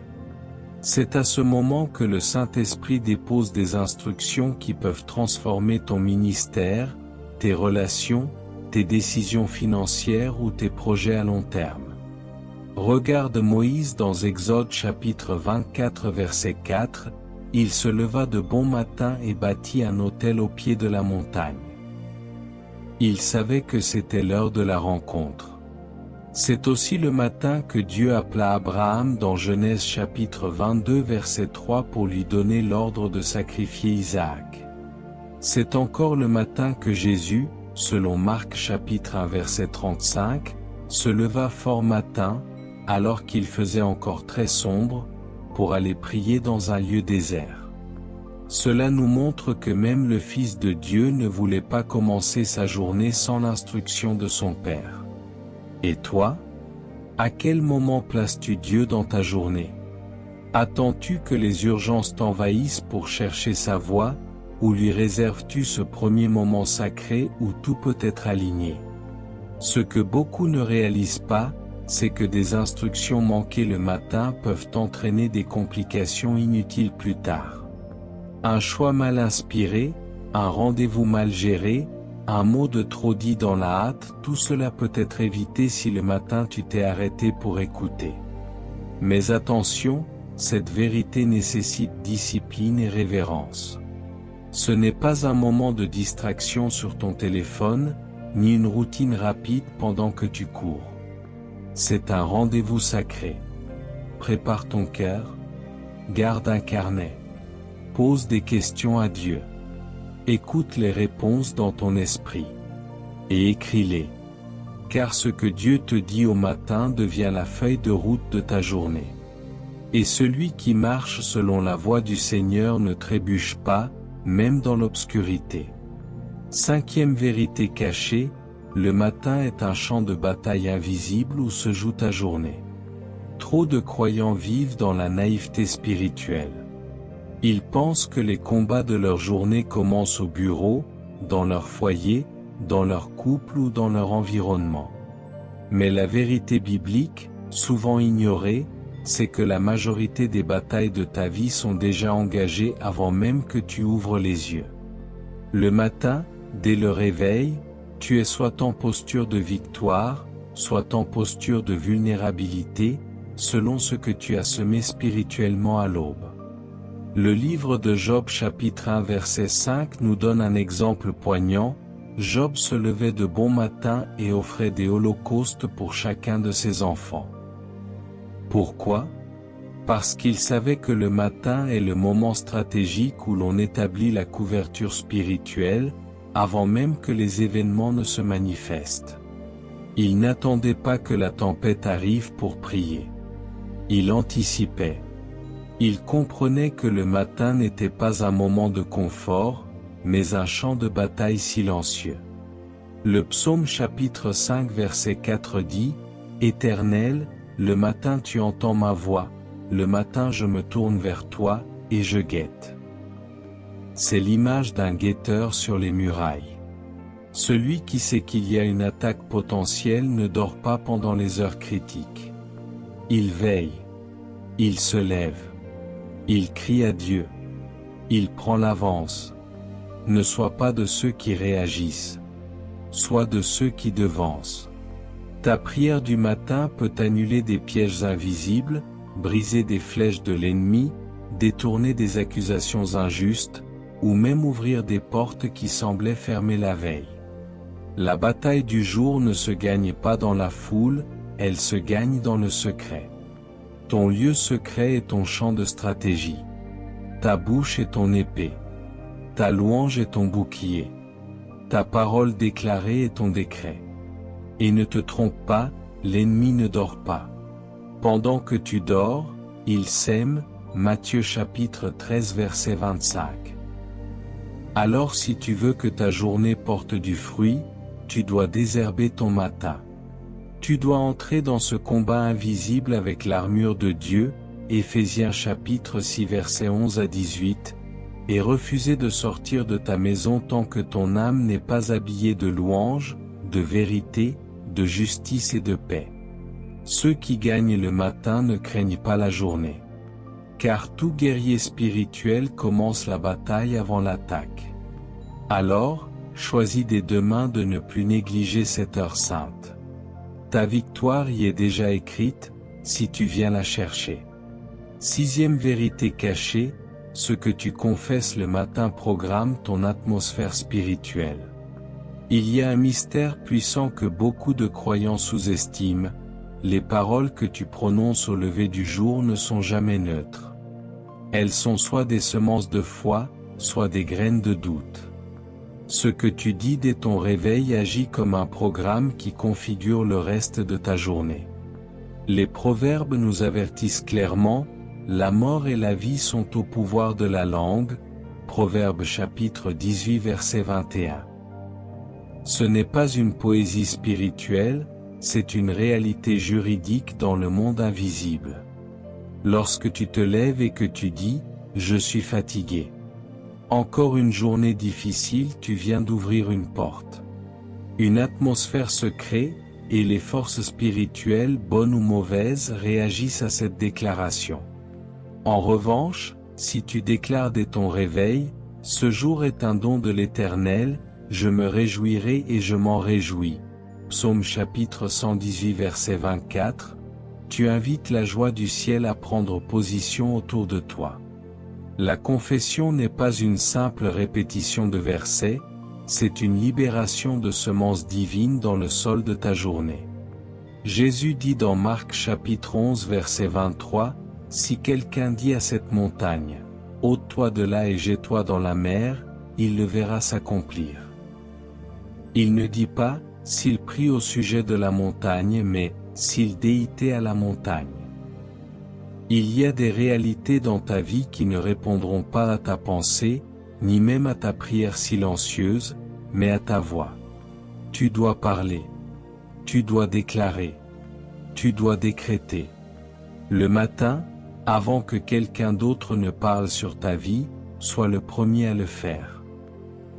C'est à ce moment que le Saint-Esprit dépose des instructions qui peuvent transformer ton ministère, tes relations, tes décisions financières ou tes projets à long terme. Regarde Moïse dans Exode chapitre 24 verset 4, « Il se leva de bon matin et bâtit un autel au pied de la montagne. » Il savait que c'était l'heure de la rencontre. C'est aussi le matin que Dieu appela Abraham dans Genèse chapitre 22 verset 3 pour lui donner l'ordre de sacrifier Isaac. C'est encore le matin que Jésus, selon Marc chapitre 1 verset 35, se leva fort matin, alors qu'il faisait encore très sombre, pour aller prier dans un lieu désert. Cela nous montre que même le Fils de Dieu ne voulait pas commencer sa journée sans l'instruction de son Père. Et toi? À quel moment places-tu Dieu dans ta journée? Attends-tu que les urgences t'envahissent pour chercher sa voix, ou lui réserves-tu ce premier moment sacré où tout peut être aligné? Ce que beaucoup ne réalisent pas, c'est que des instructions manquées le matin peuvent entraîner des complications inutiles plus tard. Un choix mal inspiré, un rendez-vous mal géré, un mot de trop dit dans la hâte, tout cela peut être évité si le matin tu t'es arrêté pour écouter. Mais attention, cette vérité nécessite discipline et révérence. Ce n'est pas un moment de distraction sur ton téléphone, ni une routine rapide pendant que tu cours. C'est un rendez-vous sacré. Prépare ton cœur, garde un carnet. Pose des questions à Dieu. Écoute les réponses dans ton esprit. Et écris-les. Car ce que Dieu te dit au matin devient la feuille de route de ta journée. Et celui qui marche selon la voie du Seigneur ne trébuche pas, même dans l'obscurité. Cinquième vérité cachée, le matin est un champ de bataille invisible où se joue ta journée. Trop de croyants vivent dans la naïveté spirituelle. Ils pensent que les combats de leur journée commencent au bureau, dans leur foyer, dans leur couple ou dans leur environnement. Mais la vérité biblique, souvent ignorée, c'est que la majorité des batailles de ta vie sont déjà engagées avant même que tu ouvres les yeux. Le matin, dès le réveil, tu es soit en posture de victoire, soit en posture de vulnérabilité, selon ce que tu as semé spirituellement à l'aube. Le livre de Job chapitre 1 verset 5 nous donne un exemple poignant. Job se levait de bon matin et offrait des holocaustes pour chacun de ses enfants. Pourquoi? Parce qu'il savait que le matin est le moment stratégique où l'on établit la couverture spirituelle, avant même que les événements ne se manifestent. Il n'attendait pas que la tempête arrive pour prier. Il anticipait. Il comprenait que le matin n'était pas un moment de confort, mais un champ de bataille silencieux. Le psaume chapitre 5 verset 4 dit, « Éternel, le matin tu entends ma voix, le matin je me tourne vers toi, et je guette. » C'est l'image d'un guetteur sur les murailles. Celui qui sait qu'il y a une attaque potentielle ne dort pas pendant les heures critiques. Il veille. Il se lève. Il crie à Dieu. Il prend l'avance. Ne sois pas de ceux qui réagissent. Sois de ceux qui devancent. Ta prière du matin peut annuler des pièges invisibles, briser des flèches de l'ennemi, détourner des accusations injustes, ou même ouvrir des portes qui semblaient fermées la veille. La bataille du jour ne se gagne pas dans la foule, elle se gagne dans le secret. Ton lieu secret est ton champ de stratégie. Ta bouche est ton épée. Ta louange est ton bouclier. Ta parole déclarée est ton décret. Et ne te trompe pas, l'ennemi ne dort pas. Pendant que tu dors, il sème, Matthieu chapitre 13 verset 25. Alors si tu veux que ta journée porte du fruit, tu dois désherber ton matin. Tu dois entrer dans ce combat invisible avec l'armure de Dieu, Éphésiens chapitre 6 versets 11 à 18, et refuser de sortir de ta maison tant que ton âme n'est pas habillée de louange, de vérité, de justice et de paix. Ceux qui gagnent le matin ne craignent pas la journée. Car tout guerrier spirituel commence la bataille avant l'attaque. Alors, choisis dès demain de ne plus négliger cette heure sainte. Ta victoire y est déjà écrite, si tu viens la chercher. Sixième vérité cachée, ce que tu confesses le matin programme ton atmosphère spirituelle. Il y a un mystère puissant que beaucoup de croyants sous-estiment, les paroles que tu prononces au lever du jour ne sont jamais neutres. Elles sont soit des semences de foi, soit des graines de doute. Ce que tu dis dès ton réveil agit comme un programme qui configure le reste de ta journée. Les proverbes nous avertissent clairement, la mort et la vie sont au pouvoir de la langue, Proverbes chapitre 18 verset 21. Ce n'est pas une poésie spirituelle, c'est une réalité juridique dans le monde invisible. Lorsque tu te lèves et que tu dis, « Je suis fatigué ». Encore une journée difficile, tu viens d'ouvrir une porte. Une atmosphère se crée, et les forces spirituelles, bonnes ou mauvaises, réagissent à cette déclaration. En revanche, si tu déclares dès ton réveil, « Ce jour est un don de l'Éternel, je me réjouirai et je m'en réjouis ». Psaume chapitre 118 verset 24, tu invites la joie du ciel à prendre position autour de toi. La confession n'est pas une simple répétition de versets, c'est une libération de semences divines dans le sol de ta journée. Jésus dit dans Marc chapitre 11 verset 23, « Si quelqu'un dit à cette montagne, « ôte-toi de là et jette-toi dans la mer », il le verra s'accomplir. Il ne dit pas, s'il prie au sujet de la montagne mais, s'il déitait à la montagne. Il y a des réalités dans ta vie qui ne répondront pas à ta pensée, ni même à ta prière silencieuse, mais à ta voix. Tu dois parler. Tu dois déclarer. Tu dois décréter. Le matin, avant que quelqu'un d'autre ne parle sur ta vie, sois le premier à le faire.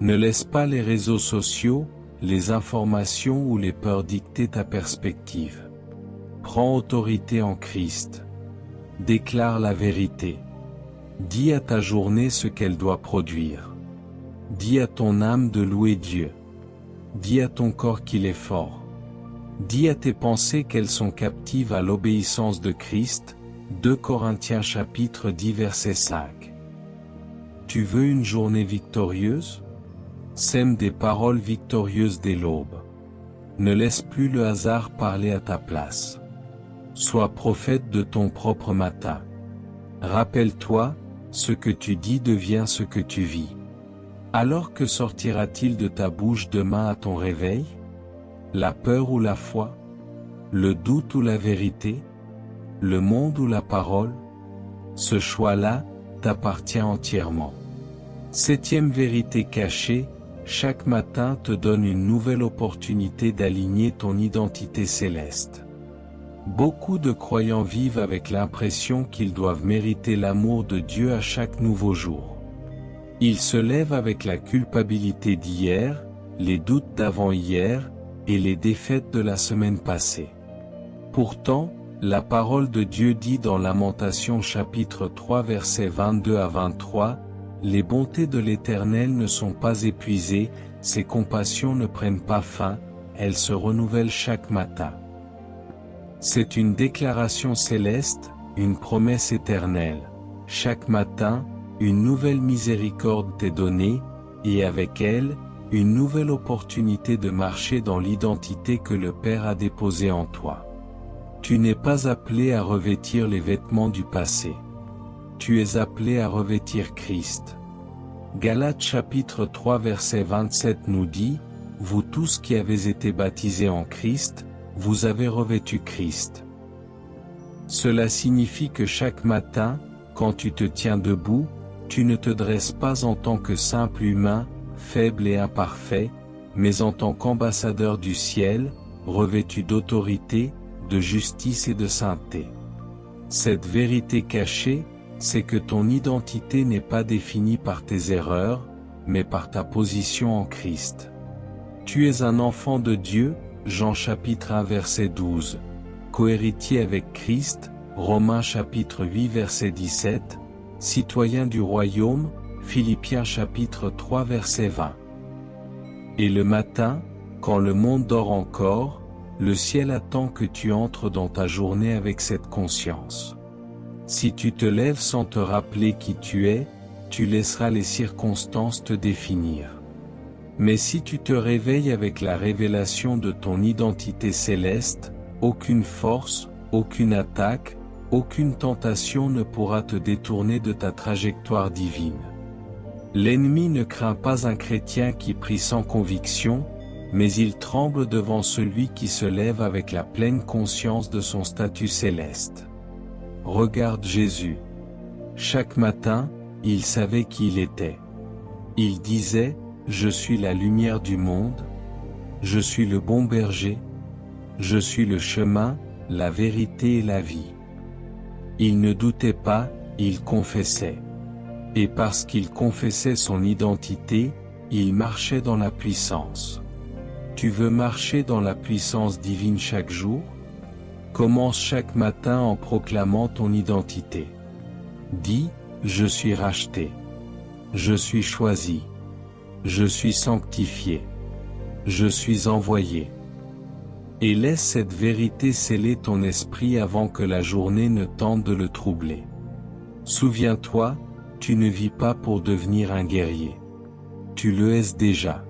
Ne laisse pas les réseaux sociaux, les informations ou les peurs dicter ta perspective. Prends autorité en Christ. Déclare la vérité. Dis à ta journée ce qu'elle doit produire. Dis à ton âme de louer Dieu. Dis à ton corps qu'il est fort. Dis à tes pensées qu'elles sont captives à l'obéissance de Christ. 2 Corinthiens chapitre 10 verset 5. Tu veux une journée victorieuse? Sème des paroles victorieuses dès l'aube. Ne laisse plus le hasard parler à ta place. Sois prophète de ton propre matin. Rappelle-toi, ce que tu dis devient ce que tu vis. Alors que sortira-t-il de ta bouche demain à ton réveil? La peur ou la foi? Le doute ou la vérité? Le monde ou la parole? Ce choix-là t'appartient entièrement. 7e vérité cachée, chaque matin te donne une nouvelle opportunité d'aligner ton identité céleste. Beaucoup de croyants vivent avec l'impression qu'ils doivent mériter l'amour de Dieu à chaque nouveau jour. Ils se lèvent avec la culpabilité d'hier, les doutes d'avant-hier, et les défaites de la semaine passée. Pourtant, la parole de Dieu dit dans Lamentations chapitre 3 versets 22 à 23, « Les bontés de l'Éternel ne sont pas épuisées, ses compassions ne prennent pas fin, elles se renouvellent chaque matin. » C'est une déclaration céleste, une promesse éternelle. Chaque matin, une nouvelle miséricorde t'est donnée, et avec elle, une nouvelle opportunité de marcher dans l'identité que le Père a déposée en toi. Tu n'es pas appelé à revêtir les vêtements du passé. Tu es appelé à revêtir Christ. Galates chapitre 3 verset 27 nous dit, « Vous tous qui avez été baptisés en Christ, vous avez revêtu Christ. » Cela signifie que chaque matin, quand tu te tiens debout, tu ne te dresses pas en tant que simple humain, faible et imparfait, mais en tant qu'ambassadeur du ciel, revêtu d'autorité, de justice et de sainteté. Cette vérité cachée, c'est que ton identité n'est pas définie par tes erreurs, mais par ta position en Christ. Tu es un enfant de Dieu, Jean chapitre 1 verset 12, cohéritier avec Christ, Romains chapitre 8 verset 17, citoyen du royaume, Philippiens chapitre 3 verset 20. Et le matin, quand le monde dort encore, le ciel attend que tu entres dans ta journée avec cette conscience. Si tu te lèves sans te rappeler qui tu es, tu laisseras les circonstances te définir. Mais si tu te réveilles avec la révélation de ton identité céleste, aucune force, aucune attaque, aucune tentation ne pourra te détourner de ta trajectoire divine. L'ennemi ne craint pas un chrétien qui prie sans conviction, mais il tremble devant celui qui se lève avec la pleine conscience de son statut céleste. Regarde Jésus. Chaque matin, il savait qui il était. Il disait, « Je suis la lumière du monde, je suis le bon berger, je suis le chemin, la vérité et la vie. » Il ne doutait pas, il confessait. Et parce qu'il confessait son identité, il marchait dans la puissance. Tu veux marcher dans la puissance divine chaque jour? Commence chaque matin en proclamant ton identité. Dis, je suis racheté. Je suis choisi. Je suis sanctifié. Je suis envoyé. Et laisse cette vérité sceller ton esprit avant que la journée ne tente de le troubler. Souviens-toi, tu ne vis pas pour devenir un guerrier. Tu le es déjà.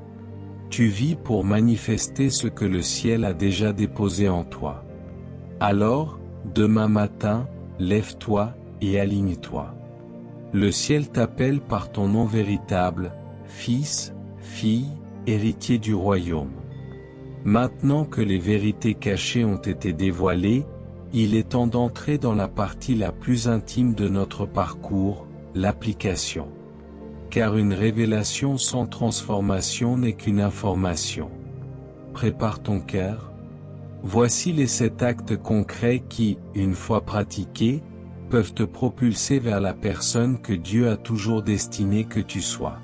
Tu vis pour manifester ce que le ciel a déjà déposé en toi. Alors, demain matin, lève-toi et aligne-toi. Le ciel t'appelle par ton nom véritable, fils, fille, héritier du royaume. Maintenant que les vérités cachées ont été dévoilées, il est temps d'entrer dans la partie la plus intime de notre parcours, l'application. Car une révélation sans transformation n'est qu'une information. Prépare ton cœur. Voici les 7 actes concrets qui, une fois pratiqués, peuvent te propulser vers la personne que Dieu a toujours destinée que tu sois.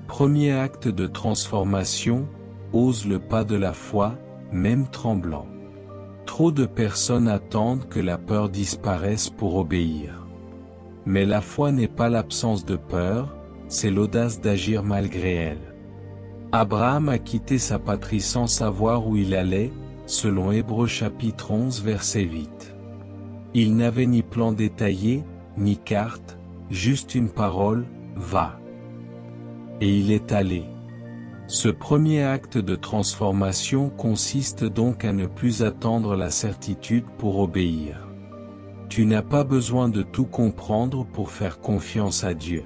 Premier acte de transformation, ose le pas de la foi, même tremblant. Trop de personnes attendent que la peur disparaisse pour obéir. Mais la foi n'est pas l'absence de peur, c'est l'audace d'agir malgré elle. Abraham a quitté sa patrie sans savoir où il allait, selon Hébreux chapitre 11 verset 8. Il n'avait ni plan détaillé, ni carte, juste une parole, va. Et il est allé. Ce premier acte de transformation consiste donc à ne plus attendre la certitude pour obéir. Tu n'as pas besoin de tout comprendre pour faire confiance à Dieu.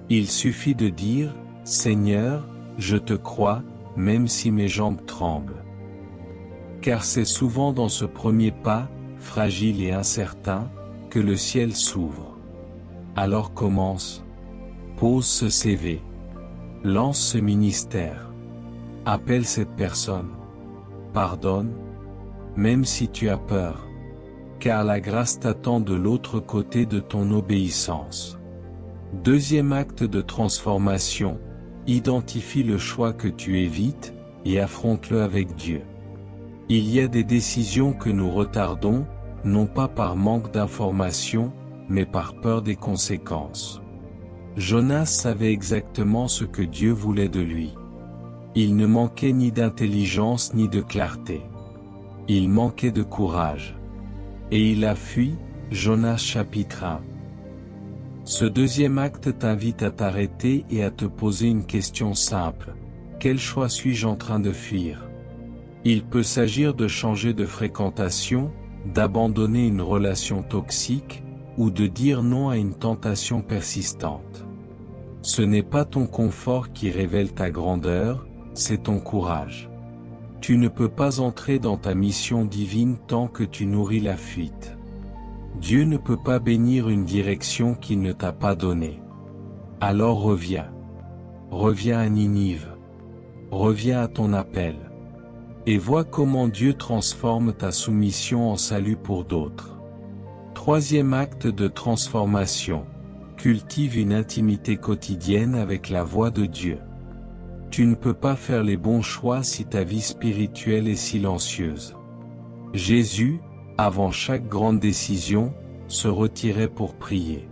Il suffit de dire, « Seigneur, je te crois, même si mes jambes tremblent. » Car c'est souvent dans ce premier pas, fragile et incertain, que le ciel s'ouvre. Alors commence. Pose ce CV. Lance ce ministère. Appelle cette personne. Pardonne. Même si tu as peur. Car la grâce t'attend de l'autre côté de ton obéissance. Deuxième acte de transformation. Identifie le choix que tu évites, et affronte-le avec Dieu. Il y a des décisions que nous retardons, non pas par manque d'information, mais par peur des conséquences. Jonas savait exactement ce que Dieu voulait de lui. Il ne manquait ni d'intelligence ni de clarté. Il manquait de courage. Et il a fui, Jonas chapitre 1. Ce deuxième acte t'invite à t'arrêter et à te poser une question simple. Quel choix suis-je en train de fuir? Il peut s'agir de changer de fréquentation, d'abandonner une relation toxique, ou de dire non à une tentation persistante. Ce n'est pas ton confort qui révèle ta grandeur, c'est ton courage. Tu ne peux pas entrer dans ta mission divine tant que tu nourris la fuite. Dieu ne peut pas bénir une direction qu'il ne t'a pas donnée. Alors reviens. Reviens à Ninive. Reviens à ton appel. Et vois comment Dieu transforme ta soumission en salut pour d'autres. Troisième acte de transformation. Cultive une intimité quotidienne avec la voix de Dieu. Tu ne peux pas faire les bons choix si ta vie spirituelle est silencieuse. Jésus, avant chaque grande décision, se retirait pour prier.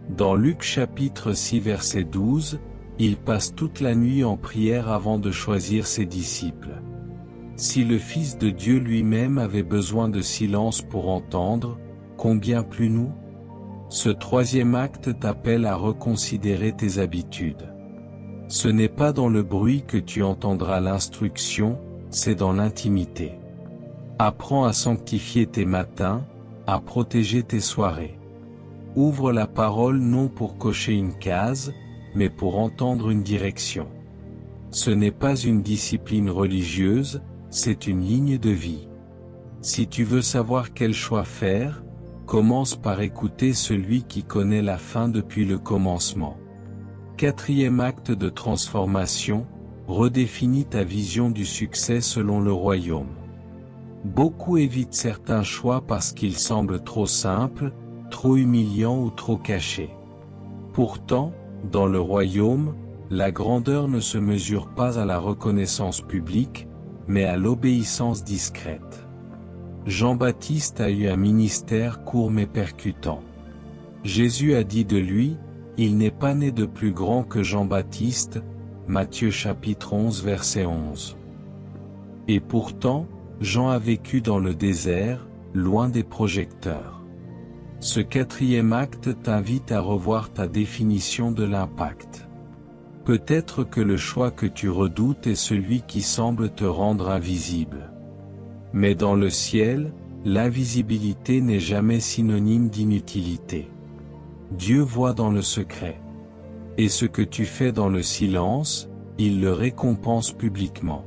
Dans Luc chapitre 6 verset 12, il passe toute la nuit en prière avant de choisir ses disciples. Si le Fils de Dieu lui-même avait besoin de silence pour entendre, combien plus nous? Ce troisième acte t'appelle à reconsidérer tes habitudes. Ce n'est pas dans le bruit que tu entendras l'instruction, c'est dans l'intimité. Apprends à sanctifier tes matins, à protéger tes soirées. Ouvre la parole non pour cocher une case, mais pour entendre une direction. Ce n'est pas une discipline religieuse, c'est une ligne de vie. Si tu veux savoir quel choix faire, commence par écouter celui qui connaît la fin depuis le commencement. Quatrième acte de transformation, redéfinis ta vision du succès selon le royaume. Beaucoup évitent certains choix parce qu'ils semblent trop simples, trop humiliants ou trop cachés. Pourtant, dans le royaume, la grandeur ne se mesure pas à la reconnaissance publique, mais à l'obéissance discrète. Jean-Baptiste a eu un ministère court mais percutant. Jésus a dit de lui, « Il n'est pas né de plus grand que Jean-Baptiste » Matthieu chapitre 11 verset 11. Et pourtant, Jean a vécu dans le désert, loin des projecteurs. Ce quatrième acte t'invite à revoir ta définition de l'impact. Peut-être que le choix que tu redoutes est celui qui semble te rendre invisible. Mais dans le ciel, l'invisibilité n'est jamais synonyme d'inutilité. Dieu voit dans le secret. Et ce que tu fais dans le silence, il le récompense publiquement.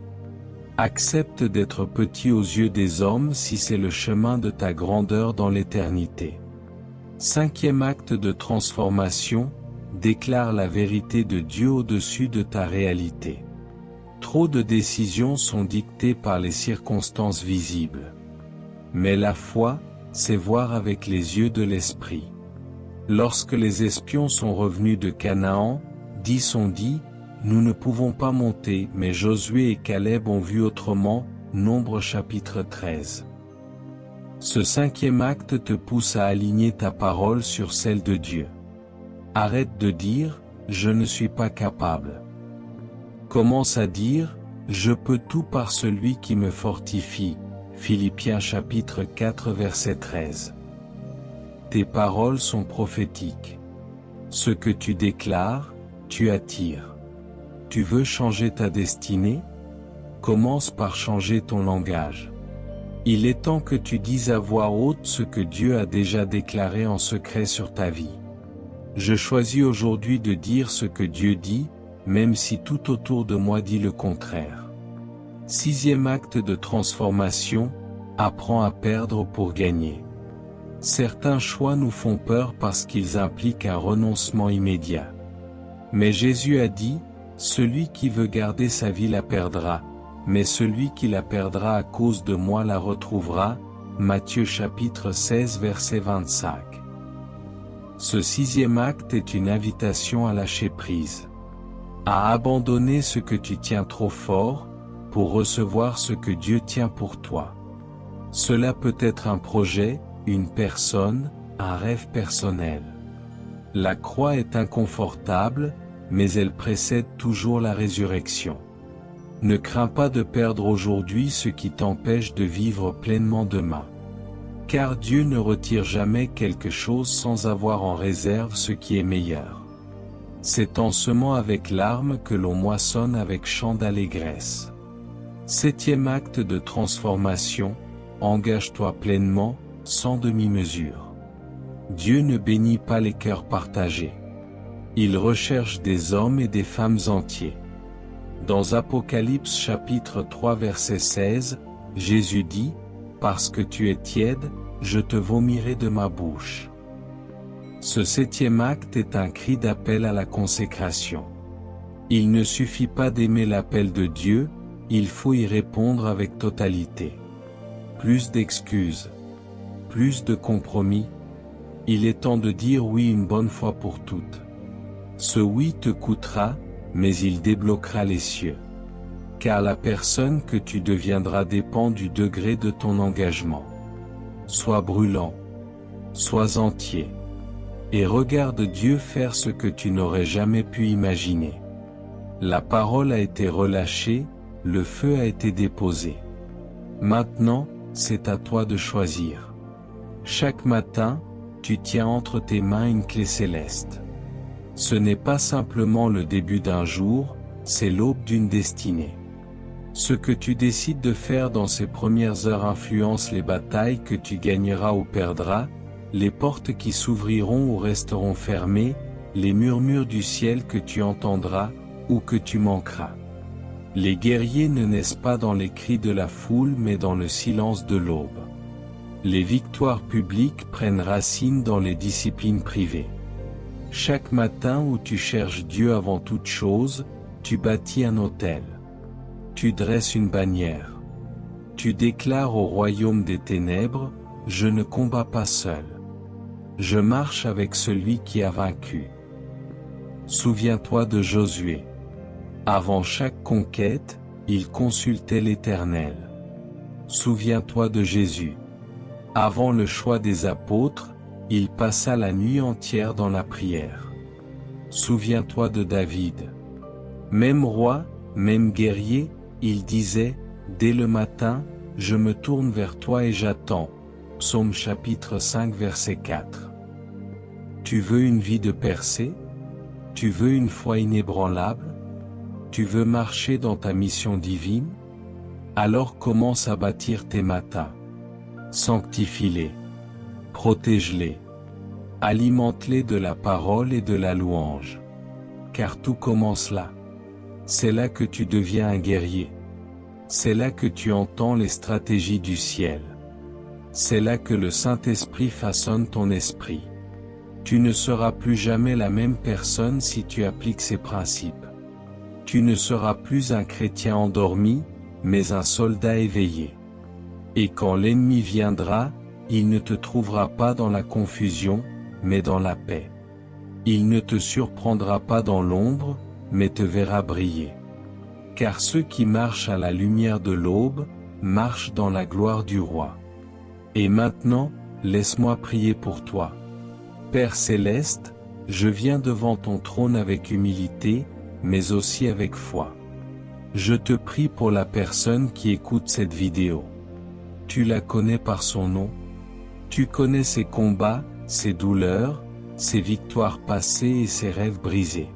Accepte d'être petit aux yeux des hommes si c'est le chemin de ta grandeur dans l'éternité. Cinquième acte de transformation, déclare la vérité de Dieu au-dessus de ta réalité. Trop de décisions sont dictées par les circonstances visibles. Mais la foi, c'est voir avec les yeux de l'esprit. Lorsque les espions sont revenus de Canaan, 10 ont dit, « Nous ne pouvons pas monter » mais Josué et Caleb ont vu autrement, Nombre chapitre 13. Ce cinquième acte te pousse à aligner ta parole sur celle de Dieu. Arrête de dire, « Je ne suis pas capable ». Commence à dire, « Je peux tout par celui qui me fortifie » Philippiens chapitre 4 verset 13. Tes paroles sont prophétiques. Ce que tu déclares, tu attires. Tu veux changer ta destinée? Commence par changer ton langage. Il est temps que tu dises à voix haute ce que Dieu a déjà déclaré en secret sur ta vie. Je choisis aujourd'hui de dire ce que Dieu dit, même si tout autour de moi dit le contraire. Sixième acte de transformation, apprends à perdre pour gagner. Certains choix nous font peur parce qu'ils impliquent un renoncement immédiat. Mais Jésus a dit, « Celui qui veut garder sa vie la perdra, mais celui qui la perdra à cause de moi la retrouvera. » Matthieu chapitre 16 verset 25. Ce sixième acte est une invitation à lâcher prise. À abandonner ce que tu tiens trop fort, pour recevoir ce que Dieu tient pour toi. Cela peut être un projet, une personne, un rêve personnel. La croix est inconfortable, mais elle précède toujours la résurrection. Ne crains pas de perdre aujourd'hui ce qui t'empêche de vivre pleinement demain. Car Dieu ne retire jamais quelque chose sans avoir en réserve ce qui est meilleur. C'est en semant avec larmes que l'on moissonne avec chant d'allégresse. Septième acte de transformation, engage-toi pleinement, sans demi-mesure. Dieu ne bénit pas les cœurs partagés. Il recherche des hommes et des femmes entiers. Dans Apocalypse chapitre 3 verset 16, Jésus dit, « Parce que tu es tiède, je te vomirai de ma bouche. » Ce septième acte est un cri d'appel à la consécration. Il ne suffit pas d'aimer l'appel de Dieu, il faut y répondre avec totalité. Plus d'excuses. Plus de compromis. Il est temps de dire oui une bonne fois pour toutes. Ce oui te coûtera, mais il débloquera les cieux. Car la personne que tu deviendras dépend du degré de ton engagement. Sois brûlant. Sois entier. Et regarde Dieu faire ce que tu n'aurais jamais pu imaginer. La parole a été relâchée, le feu a été déposé. Maintenant, c'est à toi de choisir. Chaque matin, tu tiens entre tes mains une clé céleste. Ce n'est pas simplement le début d'un jour, c'est l'aube d'une destinée. Ce que tu décides de faire dans ces premières heures influence les batailles que tu gagneras ou perdras, les portes qui s'ouvriront ou resteront fermées, les murmures du ciel que tu entendras, ou que tu manqueras. Les guerriers ne naissent pas dans les cris de la foule mais dans le silence de l'aube. Les victoires publiques prennent racine dans les disciplines privées. Chaque matin où tu cherches Dieu avant toute chose, tu bâtis un autel. Tu dresses une bannière. Tu déclares au royaume des ténèbres, je ne combats pas seul. Je marche avec celui qui a vaincu. Souviens-toi de Josué. Avant chaque conquête, il consultait l'Éternel. Souviens-toi de Jésus. Avant le choix des apôtres, il passa la nuit entière dans la prière. Souviens-toi de David. Même roi, même guerrier, il disait, dès le matin, je me tourne vers toi et j'attends. Psaume chapitre 5 verset 4. Tu veux une vie de percée? Tu veux une foi inébranlable? Tu veux marcher dans ta mission divine? Alors commence à bâtir tes matins. Sanctifie-les. Protège-les. Alimente-les de la parole et de la louange. Car tout commence là. C'est là que tu deviens un guerrier. C'est là que tu entends les stratégies du ciel. C'est là que le Saint-Esprit façonne ton esprit. Tu ne seras plus jamais la même personne si tu appliques ces principes. Tu ne seras plus un chrétien endormi, mais un soldat éveillé. Et quand l'ennemi viendra, il ne te trouvera pas dans la confusion, mais dans la paix. Il ne te surprendra pas dans l'ombre, mais te verra briller. Car ceux qui marchent à la lumière de l'aube, marchent dans la gloire du roi. Et maintenant, laisse-moi prier pour toi. Père céleste, je viens devant ton trône avec humilité, mais aussi avec foi. Je te prie pour la personne qui écoute cette vidéo. Tu la connais par son nom. Tu connais ses combats, ses douleurs, ses victoires passées et ses rêves brisés.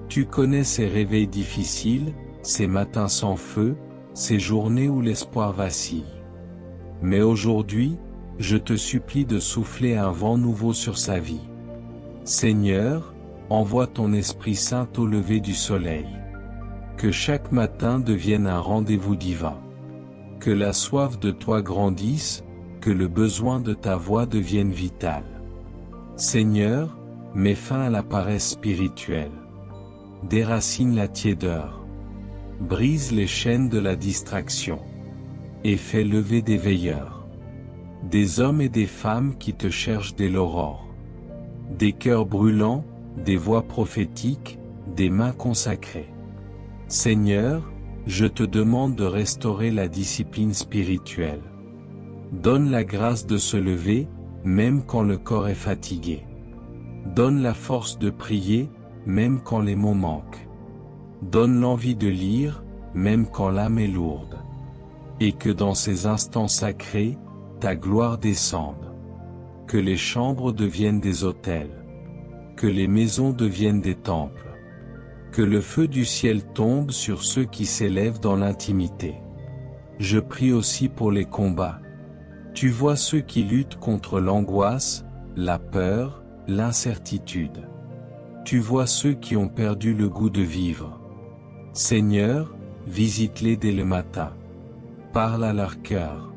Tu connais ses réveils difficiles, ses matins sans feu, ses journées où l'espoir vacille. Mais aujourd'hui, je te supplie de souffler un vent nouveau sur sa vie. Seigneur, envoie ton Esprit Saint au lever du soleil. Que chaque matin devienne un rendez-vous divin. Que la soif de toi grandisse, que le besoin de ta voix devienne vital. Seigneur, mets fin à la paresse spirituelle. Déracine la tiédeur. Brise les chaînes de la distraction. Et fais lever des veilleurs. Des hommes et des femmes qui te cherchent dès l'aurore. Des cœurs brûlants, des voix prophétiques, des mains consacrées. Seigneur, je te demande de restaurer la discipline spirituelle. Donne la grâce de se lever, même quand le corps est fatigué. Donne la force de prier, même quand les mots manquent. Donne l'envie de lire, même quand l'âme est lourde. Et que dans ces instants sacrés, ta gloire descende. Que les chambres deviennent des autels. Que les maisons deviennent des temples. Que le feu du ciel tombe sur ceux qui s'élèvent dans l'intimité. Je prie aussi pour les combats. Tu vois ceux qui luttent contre l'angoisse, la peur, l'incertitude. Tu vois ceux qui ont perdu le goût de vivre. Seigneur, visite-les dès le matin. Parle à leur cœur.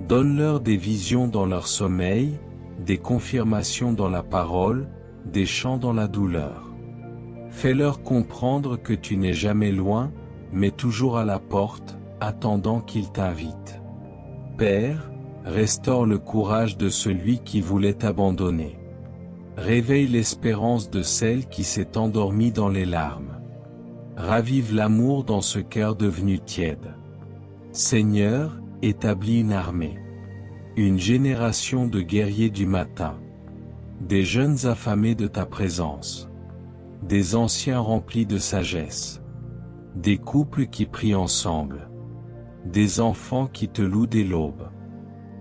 Donne-leur des visions dans leur sommeil, des confirmations dans la parole, des chants dans la douleur. Fais-leur comprendre que tu n'es jamais loin, mais toujours à la porte, attendant qu'ils t'invitent. Père, restaure le courage de celui qui voulait t'abandonner. Réveille l'espérance de celle qui s'est endormie dans les larmes. Ravive l'amour dans ce cœur devenu tiède. Seigneur, établis une armée. Une génération de guerriers du matin. Des jeunes affamés de ta présence. Des anciens remplis de sagesse. Des couples qui prient ensemble. Des enfants qui te louent dès l'aube.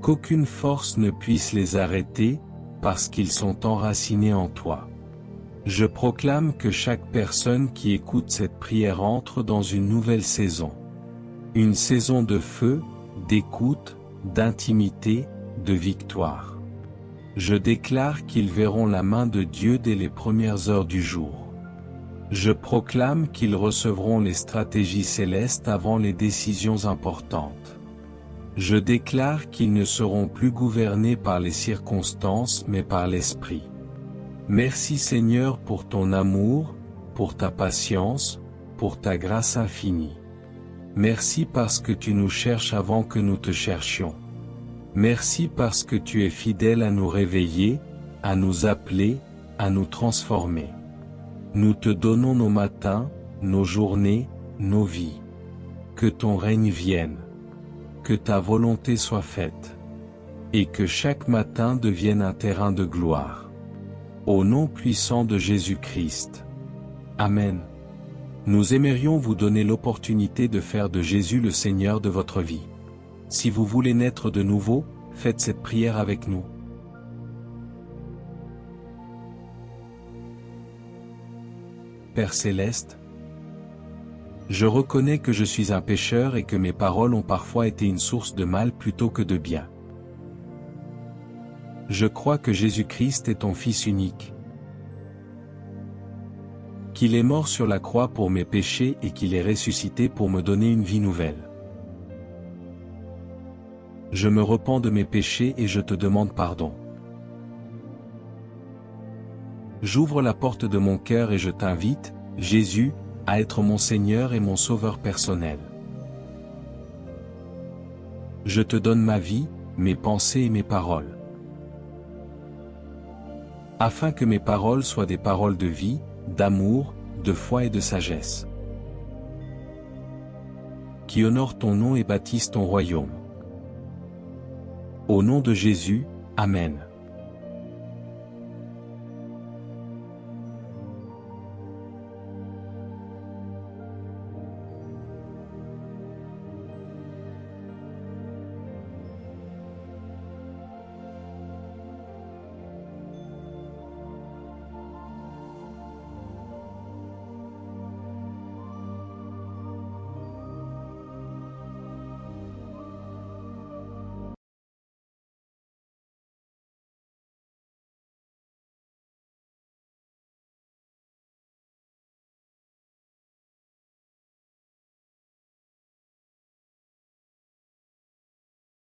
Qu'aucune force ne puisse les arrêter, parce qu'ils sont enracinés en toi. Je proclame que chaque personne qui écoute cette prière entre dans une nouvelle saison. Une saison de feu, d'écoute, d'intimité, de victoire. Je déclare qu'ils verront la main de Dieu dès les premières heures du jour. Je proclame qu'ils recevront les stratégies célestes avant les décisions importantes. Je déclare qu'ils ne seront plus gouvernés par les circonstances mais par l'Esprit. Merci Seigneur pour ton amour, pour ta patience, pour ta grâce infinie. Merci parce que tu nous cherches avant que nous te cherchions. Merci parce que tu es fidèle à nous réveiller, à nous appeler, à nous transformer. Nous te donnons nos matins, nos journées, nos vies. Que ton règne vienne. Que ta volonté soit faite. Et que chaque matin devienne un terrain de gloire. Au nom puissant de Jésus-Christ. Amen. Nous aimerions vous donner l'opportunité de faire de Jésus le Seigneur de votre vie. Si vous voulez naître de nouveau, faites cette prière avec nous. Père Céleste, je reconnais que je suis un pécheur et que mes paroles ont parfois été une source de mal plutôt que de bien. Je crois que Jésus-Christ est ton Fils unique, qu'il est mort sur la croix pour mes péchés et qu'il est ressuscité pour me donner une vie nouvelle. Je me repens de mes péchés et je te demande pardon. J'ouvre la porte de mon cœur et je t'invite, Jésus, à être mon Seigneur et mon Sauveur personnel. Je te donne ma vie, mes pensées et mes paroles. Afin que mes paroles soient des paroles de vie, d'amour, de foi et de sagesse. Qui honorent ton nom et bâtissent ton royaume. Au nom de Jésus, Amen.